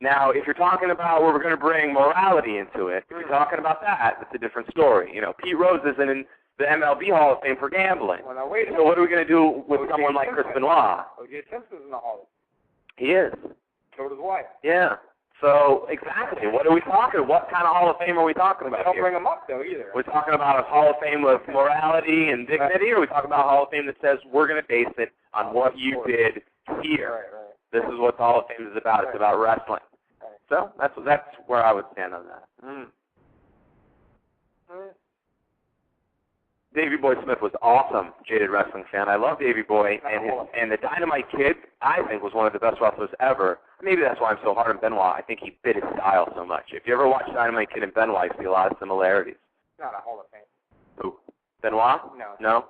Now, if you're talking about where we're going to bring morality into it, if you're talking about that, it's a different story. Pete Rose isn't in the MLB Hall of Fame for gambling. Well, now, wait a so what are we going to do with someone like Chris Benoit? O.J. Simpson's in the Hall. He is. So does wife. Yeah. So, exactly. What are we talking? What kind of Hall of Fame are we talking about? They don't bring him up, though, either. We're talking about a Hall of Fame of morality and dignity, or are we talking about a Hall of Fame that says we're going to base it on what you did here? Right. This is what the Hall of Fame is about. It's about wrestling. So that's where I would stand on that. Davey Boy Smith was awesome, jaded wrestling fan. I love Davey Boy, and the Dynamite Kid, I think, was one of the best wrestlers ever. Maybe that's why I'm so hard on Benoit. I think he fit his style so much. If you ever watch Dynamite Kid and Benoit, you see a lot of similarities. Not a Hall of Fame. Who? Benoit? No.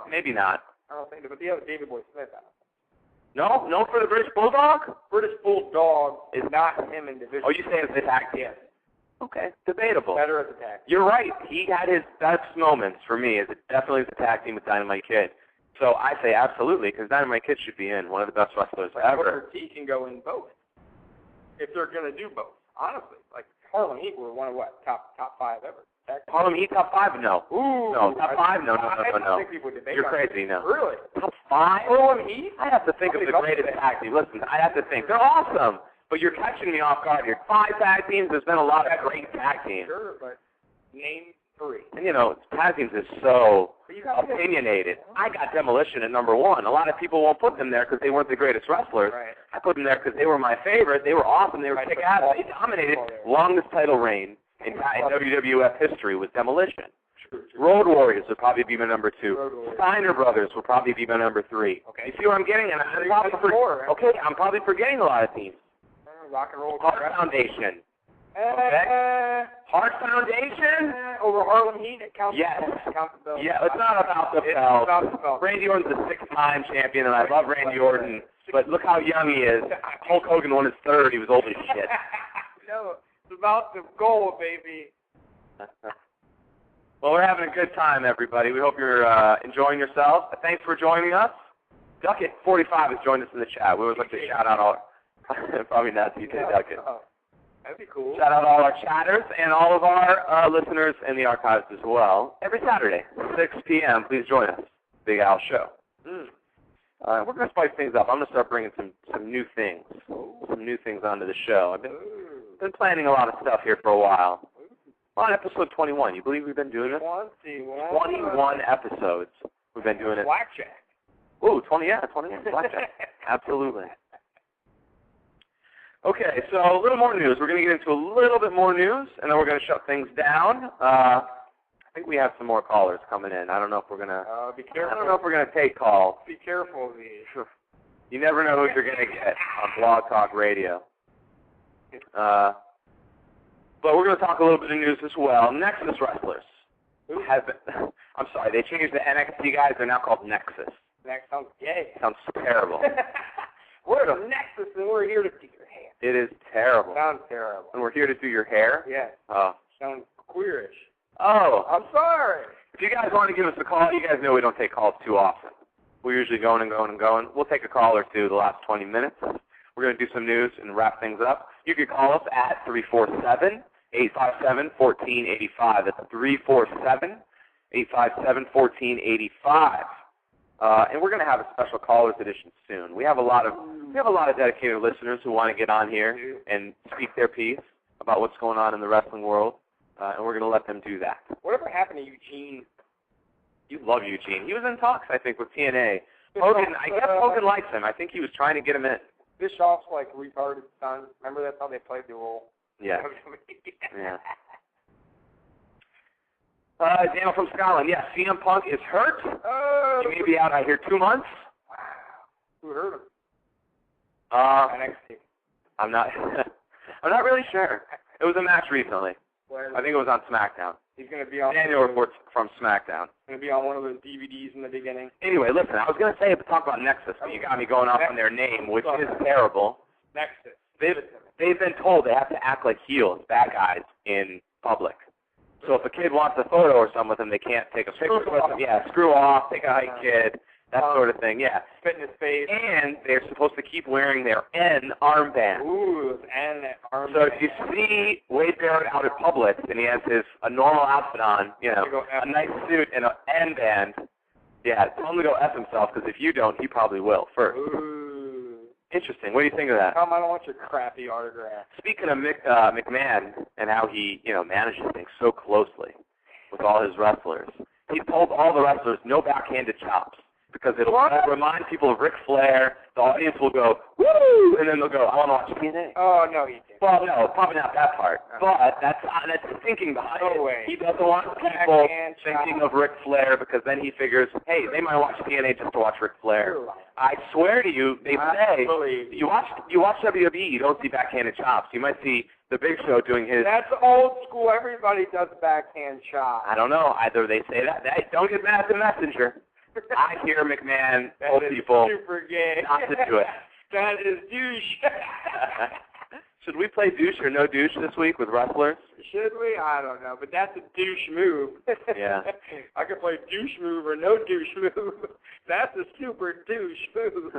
Maybe not. I don't think so, but the other Davey Boy Smith, No for the British Bulldog? British Bulldog is not him individually. Oh, you say it's the tag team? Yes. Okay, debatable. Better as a tag team. You're right. He had his best moments for me as definitely the tag team with Dynamite Kid. So I say absolutely, because Dynamite Kid should be in, one of the best wrestlers ever. Booker T can go in both, if they're going to do both. Honestly, like Harlem Heat were one of top 5 ever. Harlem Heat top 5? No. Ooh. No, top 5? No. I don't think people debate. You're crazy, no. Really? Top 5? Harlem Heat? I have to think of the greatest tag team. Listen, I have to think. They're awesome, but you're catching me off guard here. 5 tag teams, there's been a lot of great tag teams. Sure, but name 3. And, you know, tag teams is so opinionated. I got Demolition at number 1. A lot of people won't put them there because they weren't the greatest wrestlers. Right. I put them there because they were my favorite. They were awesome. They were kick-ass. They dominated. Longest title reign in WWF history was Demolition. True. Road Warriors would probably be my number 2. Steiner Brothers would probably be my number 3. Okay. You see what I'm getting? And I'm probably forgetting a lot of teams. Rock and Roll. Hart Foundation. Okay. Hart Foundation? Over Harlem Heat, it counts. Yes. Counts the belt. Yeah, it's not about the It's belt. about the belt. Randy Orton's a 6-time champion, and I love Randy Orton, but look how young he is. Hulk Hogan won his 3rd. He was old as shit. No, it's about the goal, baby. Well, we're having a good time, everybody. We hope you're enjoying yourselves. Thanks for joining us. Duckett45 has joined us in the chat. We always like to shout out all... Probably not TJ Duckett. That'd be cool. Shout out all our chatters and all of our listeners in the archives as well. Every Saturday, 6 p.m., please join us. Big Al Show. We're going to spice things up. I'm going to start bringing some new things. Some new things onto the show. I've been planning a lot of stuff here for a while. On episode 21. You believe we've been doing this? 21 episodes. We've been doing it. Blackjack. Ooh, 20, Blackjack. Absolutely. Okay, so a little more news. We're going to get into a little bit more news, and then we're going to shut things down. I think we have some more callers coming in. I don't know if we're going to. Be careful. I don't know if we're going to take calls. Be careful of these. You never know who you're going to get on Blog Talk Radio. But we're going to talk a little bit of news as well. Nexus wrestlers have been. I'm sorry, they changed the NXT guys. They're now called Nexus. That sounds gay. Sounds terrible. We're the Nexus, and we're here to do your hair. It is terrible. Sounds terrible. And we're here to do your hair? Yeah. Oh. Sounds queerish. Oh. I'm sorry. If you guys want to give us a call, you guys know we don't take calls too often. We're usually going and going and going. We'll take a call or two the last 20 minutes. We're going to do some news and wrap things up. You can call us at 347-857-1485. That's 347-857-1485. And we're going to have a special callers edition soon. We have a lot of dedicated listeners who want to get on here and speak their piece about what's going on in the wrestling world, and we're going to let them do that. Whatever happened to Eugene? You love Eugene. He was in talks, I think, with TNA. Hogan, I guess Hogan likes him. I think he was trying to get him in. Bischoff's like retarded son. Remember that's how they played the role? Yeah. Yeah. Daniel from Scotland. Yeah, CM Punk is hurt. He may be out, I hear, 2 months. Wow. Who hurt him? NXT. I'm not really sure. It was a match recently. I think it was on SmackDown. He's going to be on. Daniel reports from SmackDown. Going to be on one of those DVDs in the beginning. Anyway, listen, I was going to say to talk about Nexus, but you got me going off on their name, which is terrible. Nexus. They've been told they have to act like heels, bad guys, in public. So if a kid wants a photo or something with them, they can't take a picture with them. Yeah, screw off, take a hike, kid, that sort of thing. Yeah. Spit in his face. And they're supposed to keep wearing their N armband. Ooh, N armband. So if you see Wade Barrett out at Publix and he has a normal outfit on, you know, a nice suit and an N band, yeah, tell him to go F himself, because if you don't, he probably will first. Ooh. Interesting. What do you think of that? Tom, I don't want your crappy autograph. Speaking of McMahon and how he, manages things so closely with all his wrestlers, he told all the wrestlers no backhanded chops because it'll remind people of Ric Flair. The audience will go, woo, and then they'll go, I want to watch TNA. Oh, no, he didn't. Well, no, probably not that part. But that's the thinking behind it. Way. He doesn't want people thinking of Ric Flair because then he figures, hey, they might watch TNA just to watch Ric Flair. I swear to you, they say, you watch WWE, you don't see backhanded chops. You might see the Big Show doing his. That's old school. Everybody does backhand chops. I don't know. Either they say that. Don't get mad at the messenger. I hear McMahon told people super gay. not to do it. That is douche. Should we play douche or no douche this week with wrestlers? Should we? I don't know, but that's a douche move. Yeah. I could play douche move or no douche move. That's a super douche move.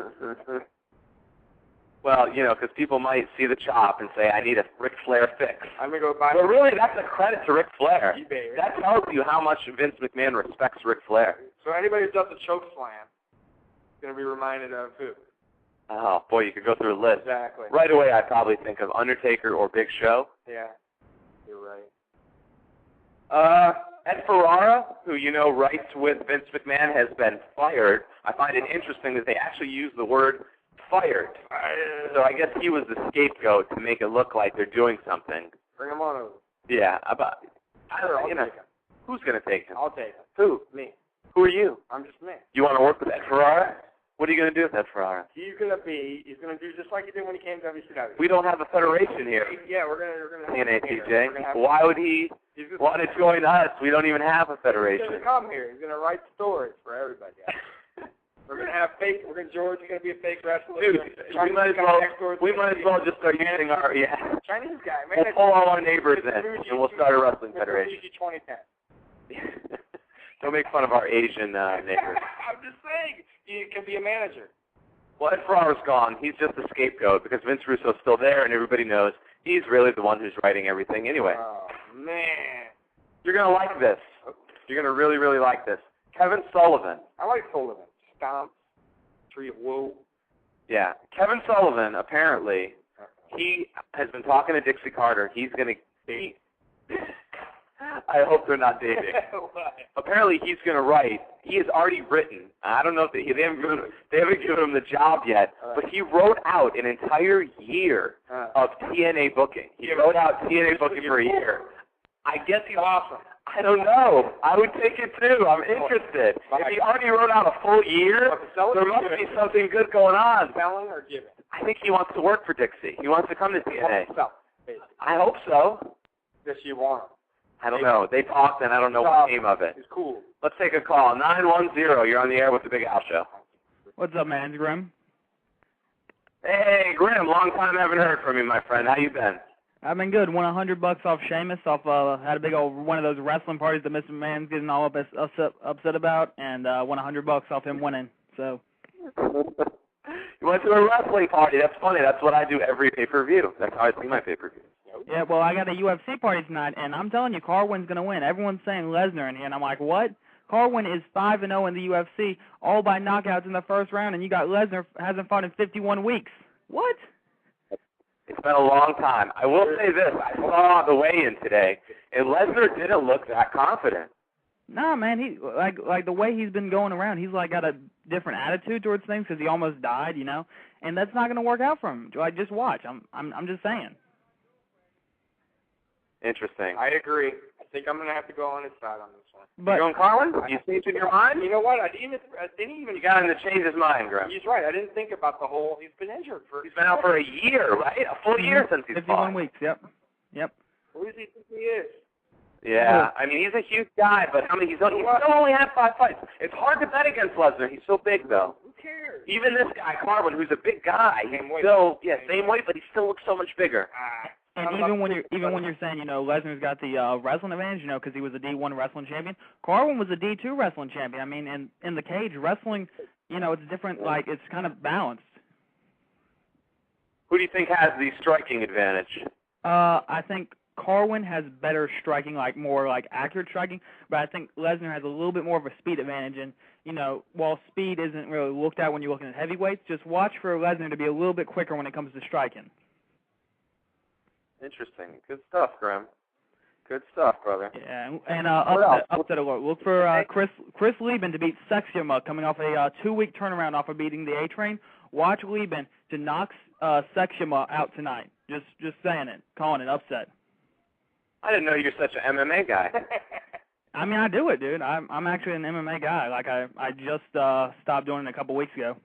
Well, because people might see the chop and say, I need a Ric Flair fix. I'm going to go buy But really, that's a credit to Ric Flair. eBay. That tells you how much Vince McMahon respects Ric Flair. So anybody who does the choke slam is going to be reminded of who? Oh, boy, you could go through a list. Exactly. Right away, I'd probably think of Undertaker or Big Show. Yeah, you're right. Ed Ferrara, who writes with Vince McMahon, has been fired. I find it interesting that they actually use the word fired. So I guess he was the scapegoat to make it look like they're doing something. Bring him on over. Yeah, I'll take him. Who's going to take him? I'll take him. Who? Me. Who are you? I'm just me. You want to work with Ed Ferrara? What are you going to do with Ed Ferrara? He's going to do just like he did when he came to WCW. We don't have a federation here. Yeah, we're going to TNA TJ. Why would he want to join us? We don't even have a federation. He's going to come here. He's going to write stories for everybody. We're going to have fake. George is going to be a fake wrestler. Dude, we might as well just start using our Chinese guy. Man, we'll pull all our neighbors in, and we'll start a wrestling federation. 2010. Don't make fun of our Asian neighbors. I'm just saying, you can be a manager. Well, Ed Ferrara's gone. He's just a scapegoat because Vince Russo's still there, and everybody knows he's really the one who's writing everything anyway. Oh, man. You're going to like this. You're going to really, really like this. Kevin Sullivan. I like Sullivan. Stomp. Tree of Woe. Yeah. Kevin Sullivan, apparently, he has been talking to Dixie Carter. He's going to date. I hope they're not dating. Apparently, he's going to write. He has already written. I don't know if they haven't given him the job yet, but he wrote out an entire year of TNA booking. He wrote out TNA booking for a year. I guess he's awesome. I don't know. I would take it too. I'm interested. If he already wrote out a full year, there must be something good going on. Selling or giving? I think he wants to work for Dixie. He wants to come to TNA. I hope so. Does she want him? I don't know. They talked, and I don't know what came of it. It's cool. Let's take a call. 910. You're on the air with the Big Al Show. What's up, man? It's Grim. Hey, Grim. Long time haven't heard from you, my friend. How you been? I've been good. Won $100 off Sheamus. Had a big old one of those wrestling parties that Mr. McMahon's getting all upset about, and won $100 off him winning. So. You went to a wrestling party. That's funny. That's what I do every pay-per-view. That's how I see my pay-per-view. Yeah, well, I got a UFC party tonight, and I'm telling you, Carwin's going to win. Everyone's saying Lesnar in here, and I'm like, what? Carwin is 5-0 in the UFC, all by knockouts in the first round, and you got Lesnar hasn't fought in 51 weeks. What? It's been a long time. I will say this. I saw the weigh-in today, and Lesnar didn't look that confident. Nah, man, he like the way he's been going around, he's like got a different attitude towards things because he almost died, and that's not going to work out for him. Like, just watch. I'm just saying. Interesting. I agree. I think I'm going to have to go on his side on this one. But, you going Carwin? You changed in your mind? You know what? I didn't even. You got him to change his mind, Grim. He's right. I didn't think about the whole. He's been injured for. He's been out for a year, right? A full year since he's 51 weeks. Yep. Who does he think he is? Yeah, I mean, he's a huge guy, but he still only had 5 fights. It's hard to bet against Lesnar. He's so big, though. Who cares? Even this guy, Carwin, who's a big guy, Same weight. Same weight, but he still looks so much bigger. And even when you're saying, Lesnar's got the wrestling advantage, because he was a D1 wrestling champion, Carwin was a D2 wrestling champion. I mean, in the cage, wrestling, it's different, like, it's kind of balanced. Who do you think has the striking advantage? I think Carwin has better striking, like more like accurate striking, but I think Lesnar has a little bit more of a speed advantage. And, while speed isn't really looked at when you're looking at heavyweights, just watch for Lesnar to be a little bit quicker when it comes to striking. Interesting. Good stuff, Grim. Good stuff, brother. Yeah, and upset alert. Look for Chris Lieben to beat Sexyama coming off a 2-week turnaround off of beating the A-Train. Watch Lieben to knock Sexyama out tonight. Just saying it. Calling it upset. I didn't know you're such an MMA guy. I mean, I do it, dude. I'm actually an MMA guy. Like, I just stopped doing it a couple weeks ago.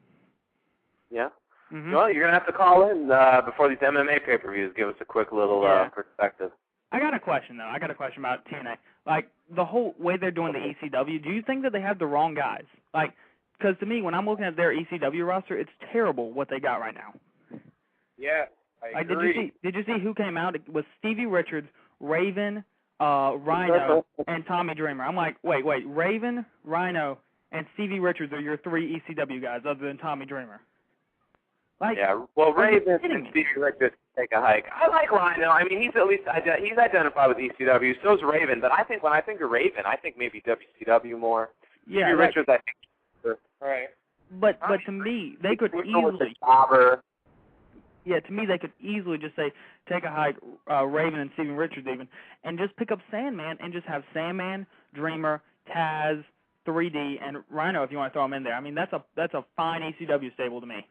Yeah? Mm-hmm. Well, you're going to have to call in before these MMA pay-per-views. Give us a quick little perspective. I got a question, though. I got a question about TNA. Like, the whole way they're doing the ECW, do you think that they have the wrong guys? Like, because to me, when I'm looking at their ECW roster, it's terrible what they got right now. Yeah, I agree. Did you see who came out? It was Stevie Richards, Raven, Rhino, and Tommy Dreamer. I'm like, wait, Raven, Rhino, and Stevie Richards are your 3 ECW guys other than Tommy Dreamer. Like, yeah, well, Raven and Stevie Richards take a hike. I like Rhino. I mean, he's at least he's identified with ECW. So's Raven. But I think when I think of Raven, I think maybe WCW more. Yeah, Stevie Richards, I think. Right. But to me, they could easily. Yeah, to me, they could easily just say, take a hike, Raven and Steven Richards even, and just pick up Sandman and just have Sandman, Dreamer, Taz, 3D, and Rhino if you want to throw them in there. I mean, that's a fine ECW stable to me.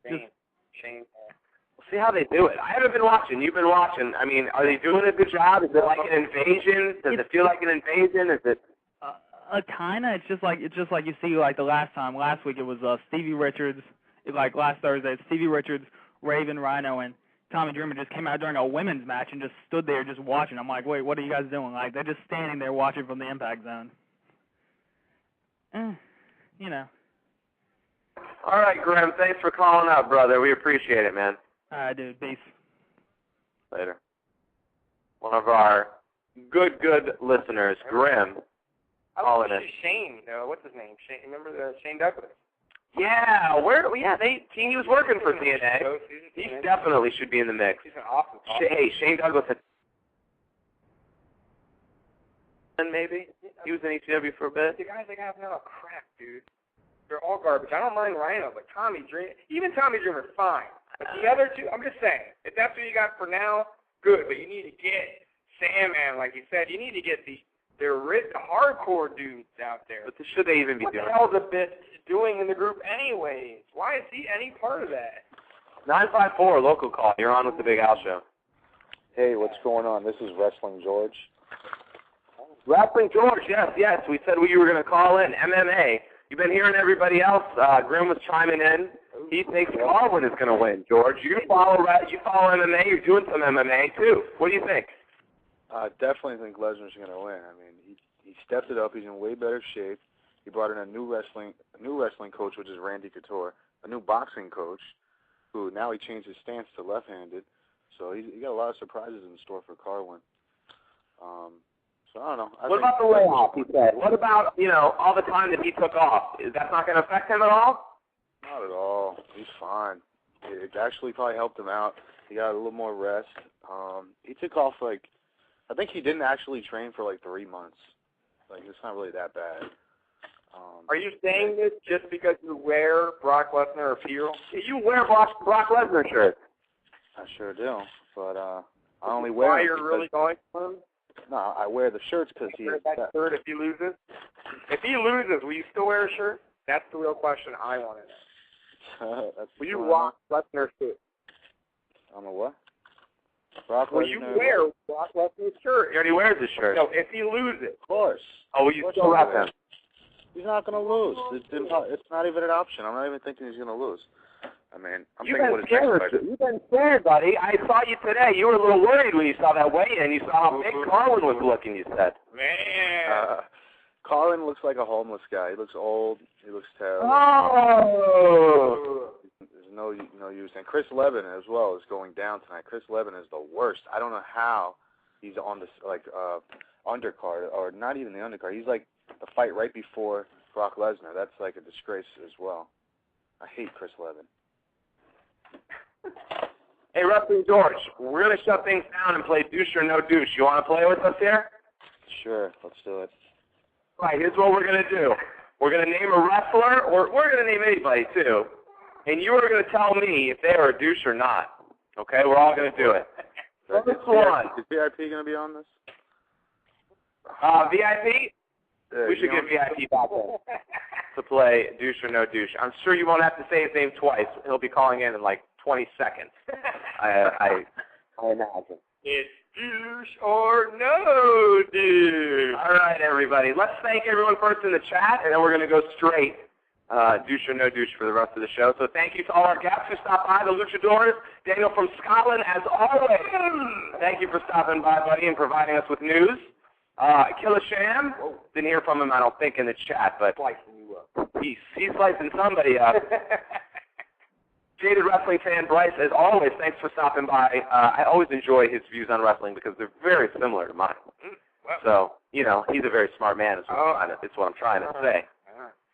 Shame. We'll see how they do it. I haven't been watching. You've been watching. I mean, are they doing a good job? Is it like an invasion? Does it feel like an invasion? Is it? Kinda. It's just like you see like the last week it was Stevie Richards. Like last Thursday, it's Stevie Richards, Raven, Rhino, and Tommy Dreamer just came out during a women's match and just stood there just watching. I'm like, wait, what are you guys doing? Like, they're just standing there watching from the Impact Zone. You know. All right, Grim, thanks for calling up, brother. We appreciate it, man. Dude, peace. Later. One of our good listeners, Grim, calling in. Shane, what's his name? Shane, remember Shane Douglas? Yeah, he was working for TNA. He definitely should be in the mix. He's an awesome Hey, Shane Douglas, maybe? He was in ECW for a bit. The guys they have now are crap, dude. They're all garbage. I don't mind Rhino, but Tommy Dreamer's fine. But the other two, I'm just saying, if that's what you got for now, good. But you need to get Sandman, like you said. You need to get the hardcore dudes out there. But should they even be doing? What the hell is the bit doing in the group anyways? Why is he any part of that? 954 local call. You're on with the Big Al Show. Hey, what's going on? This is Wrestling George. Wrestling George, yes. We said you were going to call in. MMA. You've been hearing everybody else. Grim was chiming in. He thinks Carwin is going to win, George. You follow MMA. You're doing some MMA, too. What do you think? I definitely think Lesnar's going to win. I mean, he stepped it up. He's in way better shape. He brought in a new wrestling coach, which is Randy Couture, a new boxing coach, who now he changed his stance to left-handed. So he got a lot of surprises in store for Carwin. So I don't know. What about the layoff, he said? What about, all the time that he took off? Is that not going to affect him at all? Not at all. He's fine. It actually probably helped him out. He got a little more rest. He took off, I think he didn't actually train for 3 months. It's not really that bad. Are you saying this just because you wear Brock Lesnar apparel? You wear Brock Lesnar shirts. I sure do, but I only wear. Why you're really going for him? No, I wear the shirts because he. Wear that shirt if he loses. If he loses, will you still wear a shirt? That's the real question I want to know. Will you rock Lesnar's shirt? I'm a what? Brock Will you wear Brock Lesnar's shirt? He already wears his shirt. No, if he loses. Of course. Oh, will you still rock him? He's not going to lose. It's not even an option. I'm not even thinking he's going to lose. I mean, I'm thinking what his next fight is. You've been scared, buddy. I saw you today. You were a little worried when you saw that weigh-in. You saw how big Carwin was looking, you said. Man. Carwin looks like a homeless guy. He looks old. He looks terrible. Oh! There's no use. And Chris Levin as well is going down tonight. Chris Levin is the worst. I don't know how he's on this undercard, or not even the undercard. He's like the fight right before Brock Lesnar. That's a disgrace as well. I hate Chris Levin. Hey, Wrestling George, we're going to shut things down and play Douche or No Douche. You want to play with us here? Sure, let's do it. All right, here's what we're going to do. We're going to name a wrestler, or we're going to name anybody, too. And you are going to tell me if they are a douche or not. Okay, we're all going to do it. First one. Is VIP going to be on this? VIP? We should get VIP back in to play Douche or No Douche. I'm sure you won't have to say his name twice. He'll be calling in 20 seconds. I imagine. It's Douche or No Douche. All right, everybody. Let's thank everyone first in the chat, and then we're going to go straight Douche or No Douche for the rest of the show. So thank you to all our guests who stopped by, the Luchadors. Daniel from Scotland, as always. Thank you for stopping by, buddy, and providing us with news. Killer Sham, didn't hear from him, I don't think, in the chat, but he's slicing somebody up. Jaded Wrestling fan Bryce, as always, thanks for stopping by. I always enjoy his views on wrestling because they're very similar to mine. So, he's a very smart man, is what I'm trying to say.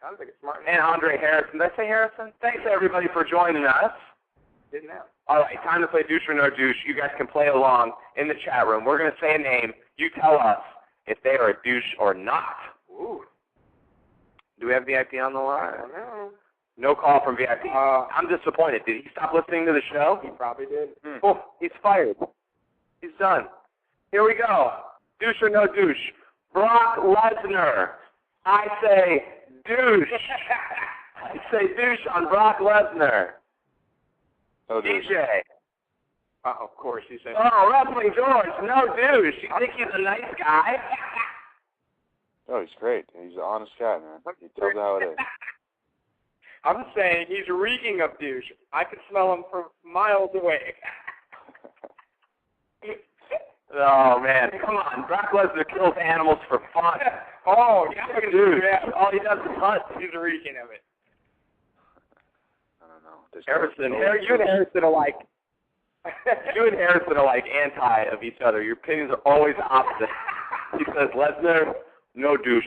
Sounds like a smart And Andre Harrison. Did I say Harrison? Thanks, everybody, for joining us. Didn't know. All right, time to play Douche or No Douche. You guys can play along in the chat room. We're going to say a name. You tell us if they are a douche or not. Ooh. Do we have VIP on the line? I don't know. No call from VIP. I'm disappointed. Did he stop listening to the show? He probably did. Oh, he's fired. He's done. Here we go. Douche or No Douche. Brock Lesnar. I say douche. I say douche on Brock Lesnar. No douche. DJ. Of course, he said. Oh, Wrestling George. No douche. You think he's a nice guy? Oh, he's great. He's an honest guy, man. He tells it how it is. I'm saying he's reeking of douche. I could smell him from miles away. Oh, man. Come on. Brock Lesnar kills animals for fun. Oh, Dude. All he does is hunt. He's reeking of it. I don't know. Harrison, you and Harrison are like anti of each other. Your opinions are always opposite. He says Lesnar, no douche.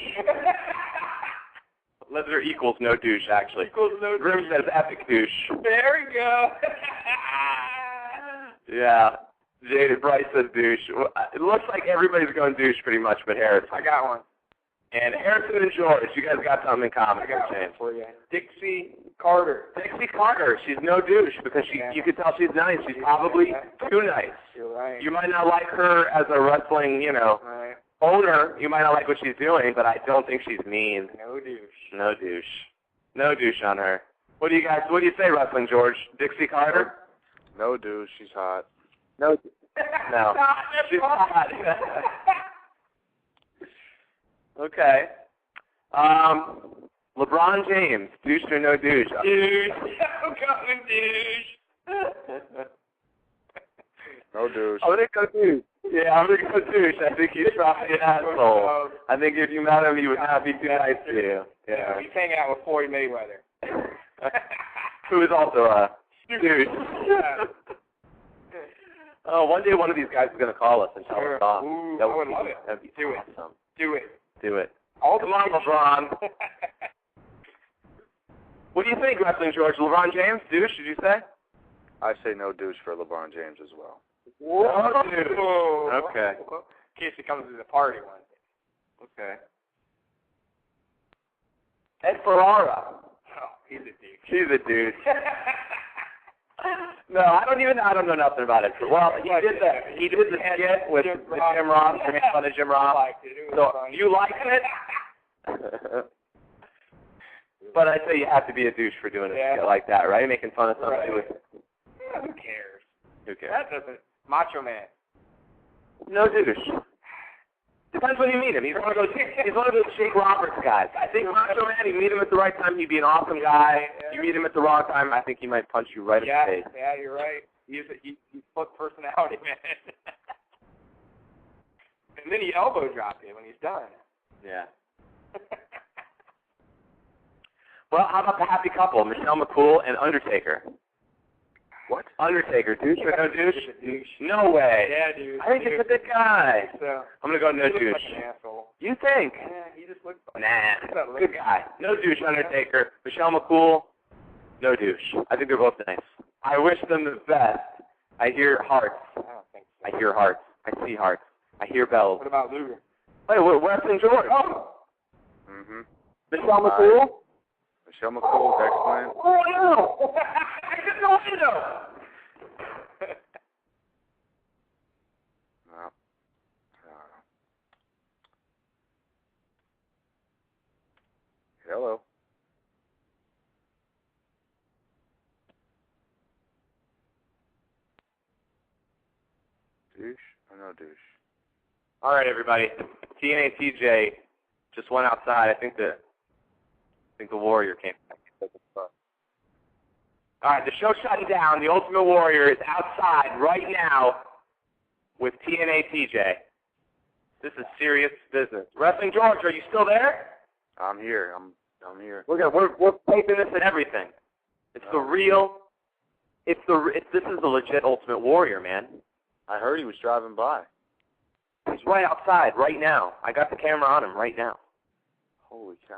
Lesnar equals no douche, actually. Equals no Grim says epic douche. There we go. Yeah. Jaded Bryce says douche. It looks like everybody's going douche pretty much, but Harrison. I got one. And Harrison and George, you guys got something in common. I got one for you. Dixie Carter. Dixie Carter, she's no douche because you can tell she's nice. She's probably too nice. You're right. You might not like her as a wrestling, Right. owner. You might not like what she's doing, but I don't think she's mean. No douche. No douche. No douche on her. What do you say, Wrestling George? Dixie Carter? No douche. She's hot. No. No. She's hot. Okay. LeBron James, douche or no douche? Douche. I'm coming, douche. No douche. I'm going to go douche. Yeah, I'm going to go douche. I think he's probably an asshole. I think if you met him, he would not be too nice to you. Yeah. He's hanging out with Floyd Mayweather. Who is also a douche. Yeah. Oh, one day one of these guys is going to call us and tell us off. Ooh, That I would love it. That'd be Do awesome. it. Do it. Do it. All Come on, LeBron. What do you think, Wrestling George? LeBron James, douche, did you say? I say no douche for LeBron James as well. No douche. Okay. In case he comes to the party one day. Okay. Ed Ferrara. Oh, he's a douche. He's a douche. No, I don't know nothing about it. Well, he did the skit with Jim Ross, making fun of Jim Ross. So you liked it? But I say you have to be a douche for doing a skit like that, right? Making fun of somebody with. Who cares? Who cares? That doesn't. Macho Man. No douche. Depends when you meet him. He's one of those Jake Roberts guys. I think Macho Man, you meet him at the right time, he'd be an awesome guy. You meet him at the wrong time, I think he might punch you right in the face. Yeah, you're right. He's full personality, man. And then he elbow dropped you when he's done. Yeah. Well, how about the happy couple, Michelle McCool and Undertaker? What? Undertaker, douche or no douche? No way. Yeah, dude. I think he's a good guy. So, I'm going to go no douche. Like an asshole. You think? Yeah, he just looks like Nah. Good guy. No douche, Undertaker. Michelle McCool, no douche. I think they're both nice. I wish them the best. I hear hearts. I don't think so. I hear hearts. I see hearts. I hear bells. What about Luger? Wait, Weston George. Oh. Mm-hmm. Michelle McCool? Michelle McCool is excellent. Oh, no. I didn't know either. No. Hello. Douche or no douche? All right, everybody. TNA TJ just went outside. I think the Warrior came back. All right, the show's shutting down. The Ultimate Warrior is outside right now with TNA TJ. This is serious business. Wrestling George, are you still there? I'm here. I'm here. We're taping this and everything. It's the real. This is the legit Ultimate Warrior, man. I heard he was driving by. He's right outside right now. I got the camera on him right now. Holy cow.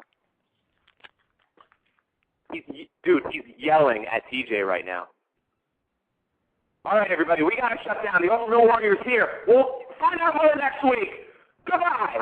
He's yelling at TJ right now. All right, everybody, we got to shut down. The Ultimate Warrior's here. We'll find out more next week. Goodbye.